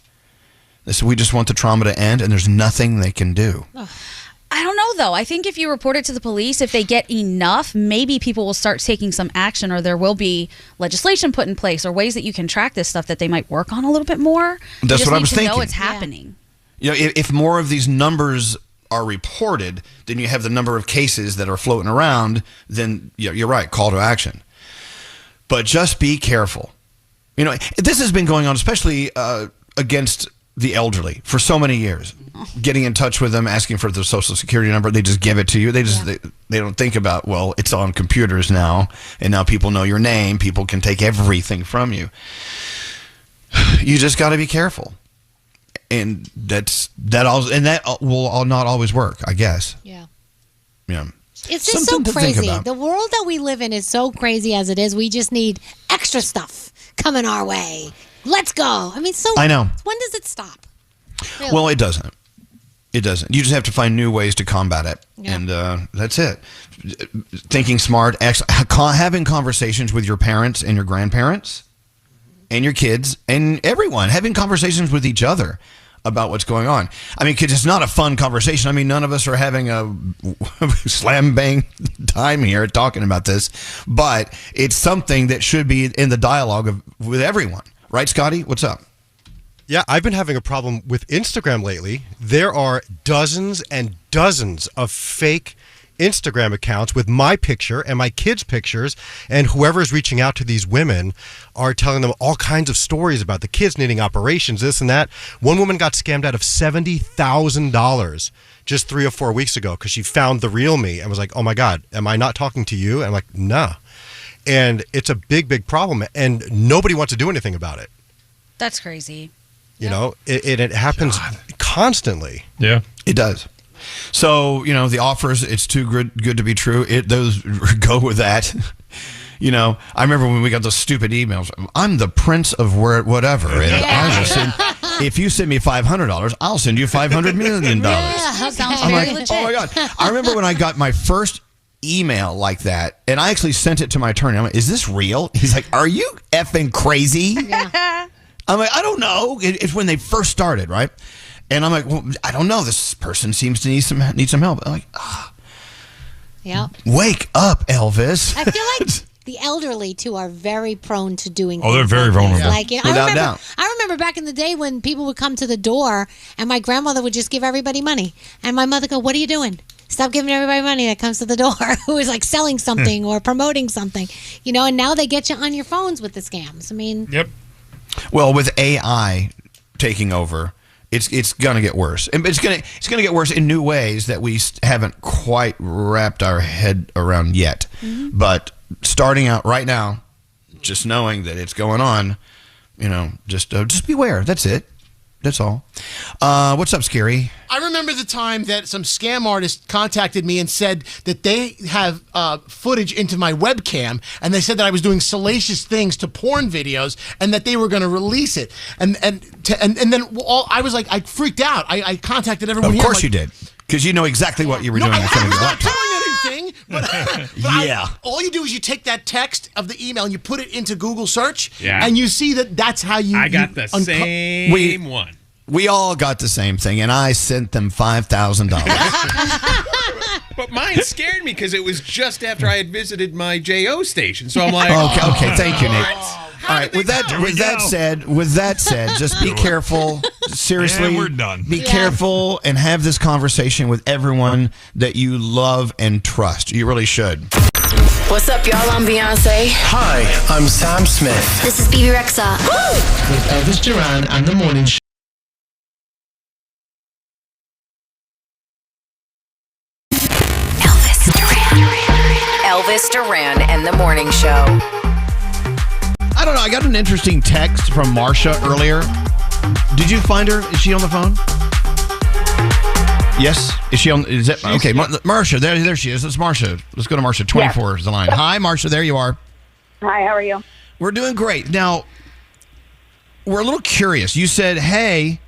They said, we just want the trauma to end, and there's nothing they can do. I don't know, though. I think if you report it to the police, if they get enough, maybe people will start taking some action, or there will be legislation put in place or ways that you can track this stuff that they might work on a little bit more. That's what I was thinking. Know it's happening. If more of these numbers are reported, then you have the number of cases that are floating around, then you're right, call to action. But just be careful. This has been going on, especially against the elderly for so many years. Getting in touch with them, asking for their social security number, they just give it to you. They don't think about, well, it's on computers now, and now people know your name. People can take everything from you. You just got to be careful, and that will not always work, I guess. Yeah. Yeah. It's just so crazy. The world that we live in is so crazy as it is. We just need extra stuff coming our way. Let's go. I know. When does it stop? Really? Well, it doesn't. It doesn't. You just have to find new ways to combat it. Yeah. And that's it. Thinking smart, having conversations with your parents and your grandparents and your kids and everyone. Having conversations with each other about what's going on. Because it's not a fun conversation. None of us are having a slam bang time here talking about this, but it's something that should be in the dialogue with everyone. Right, Scotty? What's up? Yeah, I've been having a problem with Instagram lately. There are dozens and dozens of fake Instagram accounts with my picture and my kids' pictures, and whoever's reaching out to these women are telling them all kinds of stories about the kids needing operations, this and that. One woman got scammed out of $70,000 just 3 or 4 weeks ago because she found the real me and was like, oh my God, am I not talking to you? And I'm like, nah. And it's a big, big problem, and nobody wants to do anything about it. That's crazy. It happens constantly. Yeah, it does. So, the offers, it's too good to be true. Those go with that. I remember when we got those stupid emails. I'm the prince of whatever. And I will send, if you send me $500, I'll send you $500 million. Yeah, sounds I'm very like, legit. oh my God. I remember when I got my first email like that, and I actually sent it to my attorney. I'm like, is this real? He's like, are you effing crazy? Yeah. I'm like, I don't know. It's when they first started, right? And I'm like, well, I don't know. This person seems to need some help. I'm like, yeah. Wake up, Elvis. I feel like the elderly too are very prone to doing. Oh, they're very vulnerable. Like, without doubt. I remember remember back in the day when people would come to the door and my grandmother would just give everybody money. And my mother go, what are you doing? Stop giving everybody money that comes to the door who is like selling something or promoting something. And now they get you on your phones with the scams. I mean. Yep. Well, with AI taking over, it's going to get worse. And it's going to get worse in new ways that we haven't quite wrapped our head around yet. Mm-hmm. But starting out right now, just knowing that it's going on, just beware. That's it. That's all. What's up, Scary? I remember the time that some scam artist contacted me and said that they have footage into my webcam, and they said that I was doing salacious things to porn videos, and that they were going to release it. And then I was like, I freaked out. I contacted everyone. Of course you did, because you know exactly what you were doing in front of your laptop. Anything, but yeah. All you do is you take that text of the email and you put it into Google search, Yeah. and you see that's how you. I got the same one. We all got the same thing, and I sent them $5,000. But mine scared me because it was just after I had visited my JO station. So I'm like, okay, thank you, Nate. All right, with that said, just be careful. Seriously, and we're done. Be careful and have this conversation with everyone that you love and trust. You really should. What's up, y'all? I'm Beyonce. Hi, I'm Sam Smith. This is BB Rexa. With Elvis Duran and the Morning Show. Elvis Duran and the Morning Show. I don't know. I got an interesting text from Marsha earlier. Did you find her? Is she on the phone? Yes. Is she on? Is that okay? Marsha, there she is. It's Marsha. Let's go to Marsha. 24 is the line. Hi, Marsha. There you are. Hi. How are you? We're doing great. Now, we're a little curious. You said, "Hey,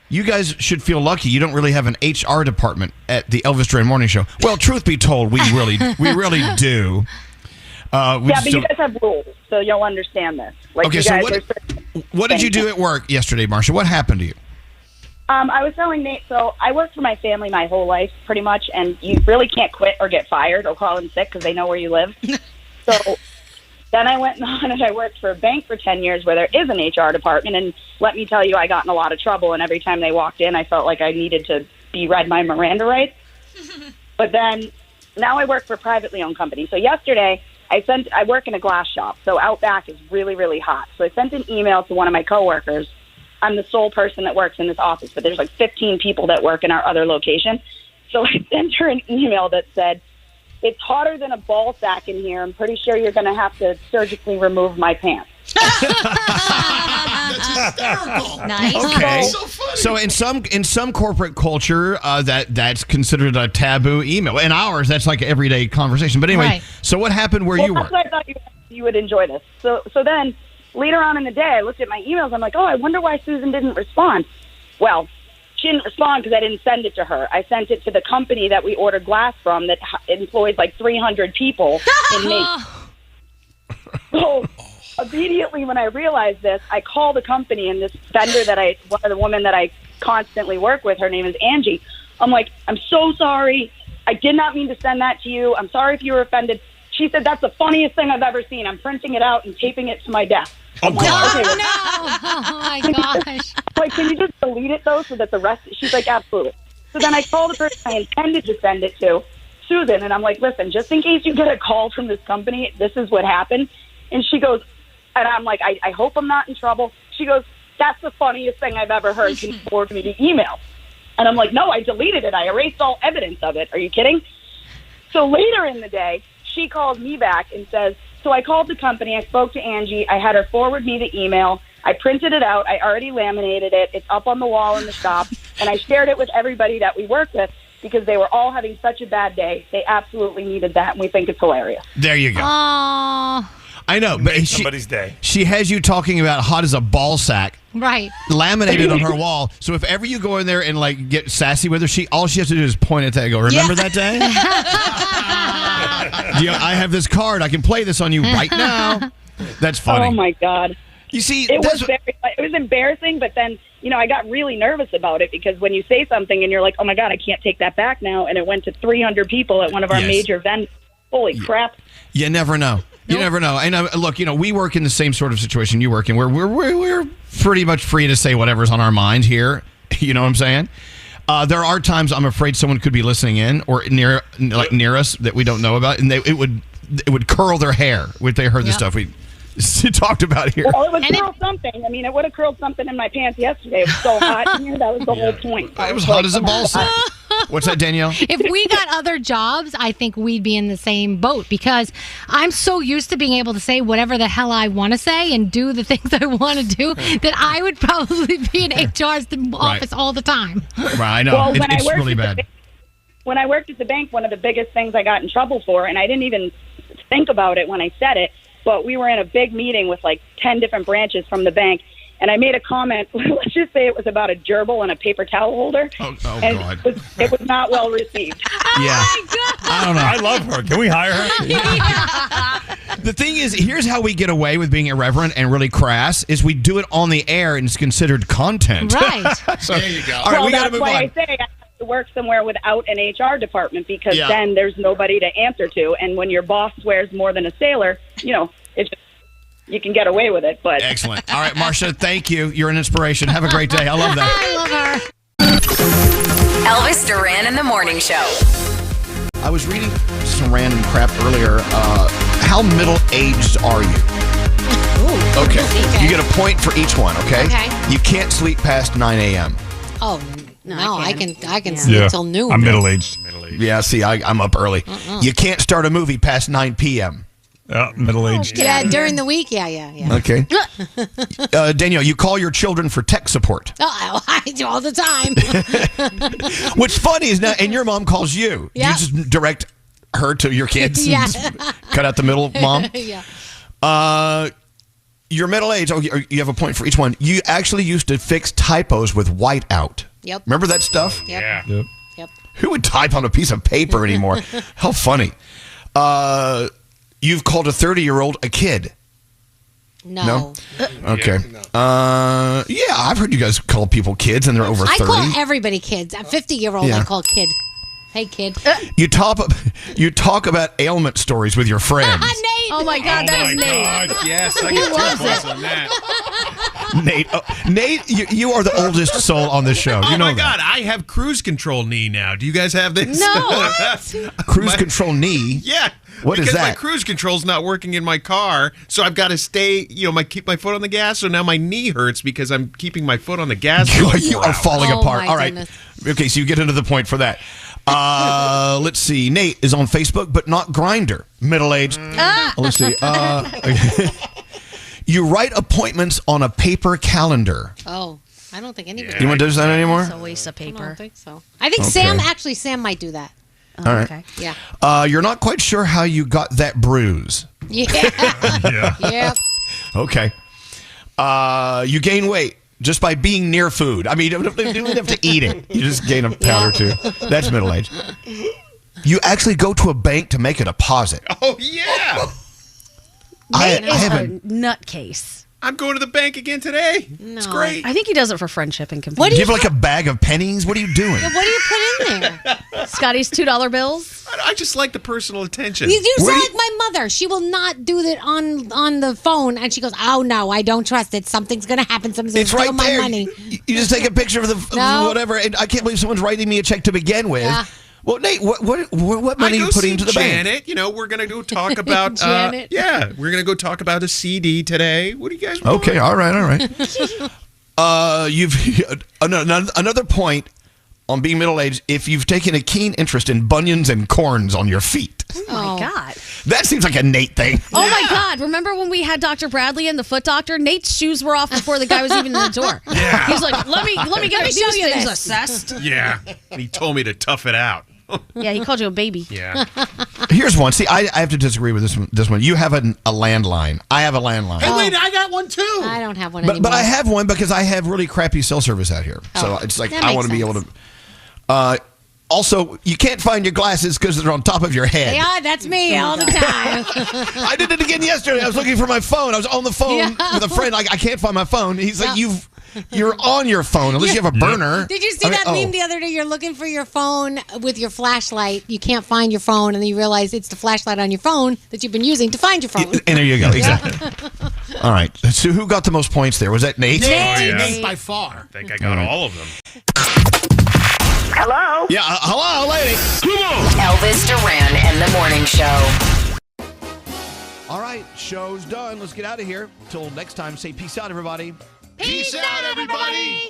you guys should feel lucky. You don't really have an HR department at the Elvis Duran Morning Show." Well, truth be told, we really do. But you guys have rules, so you'll understand this. Okay, so what did you do at work yesterday, Marsha? What happened to you? I was telling Nate, so I worked for my family my whole life, pretty much, and you really can't quit or get fired or call in sick because they know where you live. So then I went on and I worked for a bank for 10 years where there is an HR department, and let me tell you, I got in a lot of trouble, and every time they walked in, I felt like I needed to be read my Miranda rights. But then, now I work for a privately owned company. So yesterday, I work in a glass shop, so out back is really, really hot. So I sent an email to one of my coworkers. I'm the sole person that works in this office, but there's like 15 people that work in our other location. So I sent her an email that said, "It's hotter than a ball sack in here. I'm pretty sure you're going to have to surgically remove my pants." That's hysterical. Nice. Okay. So funny. So in some corporate culture, that's considered a taboo email. In ours, that's like everyday conversation. But anyway, Right. So what happened where you That's were? why I thought you would enjoy this. So then later on in the day, I looked at my emails. I'm like, oh, I wonder why Susan didn't respond. Well, she didn't respond because I didn't send it to her. I sent it to the company that we ordered glass from that employs like 300 people in Maine. So immediately when I realized this, I call the company, and this vendor the woman that I constantly work with, her name is Angie. I'm like, "I'm so sorry. I did not mean to send that to you. I'm sorry if you were offended." She said, "That's the funniest thing I've ever seen. I'm printing it out and taping it to my desk." Oh, I'm like, God. "Okay, well, No. Oh, my gosh. like, can you just delete it, though, so that the rest..." She's like, "Absolutely." So then I call the person I intended to send it to, Susan, and I'm like, "Listen, just in case you get a call from this company, this is what happened." And she goes, and I'm like, I hope I'm not in trouble. She goes, "That's the funniest thing I've ever heard. Can you forward me the email?" And I'm like, "No, I deleted it. I erased all evidence of it. Are you kidding?" So later in the day, she calls me back and says, "So I called the company. I spoke to Angie. I had her forward me the email. I printed it out. I already laminated it. It's up on the wall in the shop. And I shared it with everybody that we work with because they were all having such a bad day. They absolutely needed that, and we think it's hilarious." There you go. Oh, I know, but somebody's day. She has you talking about hot as a ball sack, right. laminated on her wall. So if ever you go in there and like get sassy with her, all she has to do is point at that and go, "Remember that day? I have this card. I can play this on you right now." That's funny. Oh my God. You see, it was embarrassing, but then, I got really nervous about it because when you say something and you're like, "Oh my God, I can't take that back now," and it went to 300 people at one of our major vendors. Holy crap. You never know. You never know. And look, we work in the same sort of situation you work in, where we're pretty much free to say whatever's on our mind here. You know what I'm saying? There are times I'm afraid someone could be listening in or near us that we don't know about, and it would curl their hair if they heard the stuff we talked about here. Well, it would curl something. I mean, it would have curled something in my pants yesterday. It was so hot in here. That was the whole point. It was hot as a ball sack. What's that, Danielle? If we got other jobs, I think we'd be in the same boat because I'm so used to being able to say whatever the hell I want to say and do the things I want to do that I would probably be in HR's office all the time. Right, I know. Well, it's really bad. When I worked at the bank, one of the biggest things I got in trouble for, and I didn't even think about it when I said it, but we were in a big meeting with like 10 different branches from the bank, and I made a comment, let's just say it was about a gerbil and a paper towel holder. Oh and God. It was not well received. Yeah. I don't know. I love her. Can we hire her? The thing is, here's how we get away with being irreverent and really crass, is we do it on the air and it's considered content. Right. So, there you go. All right, we got to move on. That's why I say I have to work somewhere without an HR department because Yeah. then there's nobody to answer to. And when your boss swears more than a sailor, it's just, you can get away with it. But Excellent. All right, Marcia, thank you. You're an inspiration. Have a great day. I love that. I love her. Elvis Duran in the Morning Show. I was reading some random crap earlier. How middle-aged are you? Ooh. Okay. You get a point for each one, okay? Okay. You can't sleep past 9 a.m. Oh, no, I can Yeah. sleep till noon. I'm middle-aged. Yeah, see, I'm up early. You can't start a movie past 9 p.m. Middle-aged. Yeah, during the week, yeah. Okay. Danielle, you call your children for tech support. Oh, I do all the time. What's funny is now, and your mom calls you. Yeah. You just direct her to your kids. and Yeah. Cut out the middle, mom. Yeah. You're middle-aged. Oh, you have a point for each one. You actually used to fix typos with whiteout. Yep. Remember that stuff? Yep. Yep. Yep. Who would type on a piece of paper anymore? How funny. You've called a 30-year-old a kid. No. Okay. Yeah, I've heard you guys call people kids and they're over 30. I call everybody kids. A 50-year-old Yeah. I call kid. Hey, kid. You talk about ailment stories with your friends. Nate. Oh my God, that is Nate. God, yes, I Who get 2 was points it? on that. Nate, you are the oldest soul on this show. Oh You know my that. God, I have cruise control knee now. Do you guys have this? No. Cruise control knee. Yeah. What is because my that? cruise control's not working in my car, so I've got to stay, keep my foot on the gas. So now my knee hurts because I'm keeping my foot on the gas. for You 4 are hours. falling Oh, apart. my All right. goodness. Okay, so you get into the point for that. Let's see. Nate is on Facebook, but not Grindr. Middle-aged. Let's see. You write appointments on a paper calendar. Oh, I don't think anybody. Anyone does that anymore? It's a waste of I paper. don't think so. I think Okay. Sam might do that. All right. Okay. Yeah. You're not quite sure how you got that bruise. Yeah. Yeah. Yep. Okay. You gain weight just by being near food. I mean, you don't even have to eat it. You just gain a pound or two. That's middle age. You actually go to a bank to make a deposit. Oh, yeah. I Nate is haven't. a nutcase. I'm going to the bank again today. It's great. I think he does it for friendship and Do convenience. you have like a bag of pennies? What are you doing? What do you put in there? Scotty's $2 bills. I just like the personal attention. You Where sound do like my mother. She will not do that on the phone, and she goes, "Oh no, I don't trust it. Something's gonna happen. Something's gonna It's steal right my there. money." You just take a picture of the No. whatever, and I can't believe someone's writing me a check to begin with. Yeah. Well, Nate, what money are you putting into the bank? Janet, we're going to go talk about. Janet. We're going to go talk about a CD today. What do you guys want? Okay, all right. You've another point on being middle-aged. If you've taken a keen interest in bunions and corns on your feet, Oh my God. that seems like a Nate thing. Oh my God. Remember when we had Dr. Bradley in the foot doctor? Nate's shoes were off before the guy was even in the door. Yeah. He's like, let me get me show these you things this. assessed. Yeah. And he told me to tough it out. Yeah, he called you a baby. Yeah. Here's one. See, I have to disagree with this one. You have a landline. I have a landline. Hey, wait, I got one too. I don't have one anymore. But I have one because I have really crappy cell service out here. So Oh, it's like that I makes want to be sense. able to. Also, you can't find your glasses because they're on top of your head. Yeah, that's me all the time. I did it again yesterday. I was looking for my phone. I was on the phone Yeah. with a friend. I can't find my phone. He's like, Yeah. You're on your phone, unless you have a burner. Did you see that meme the other day? You're looking for your phone with your flashlight. You can't find your phone, and then you realize it's the flashlight on your phone that you've been using to find your phone. And there you go. Exactly. All right. So who got the most points there? Was that Nate? Nate by far. I think I got all of them. Hello? Yeah, hello, lady. Come on. Elvis Duran and the Morning Show. All right, show's done. Let's get out of here. Till next time, say peace out, everybody. Peace out, everybody.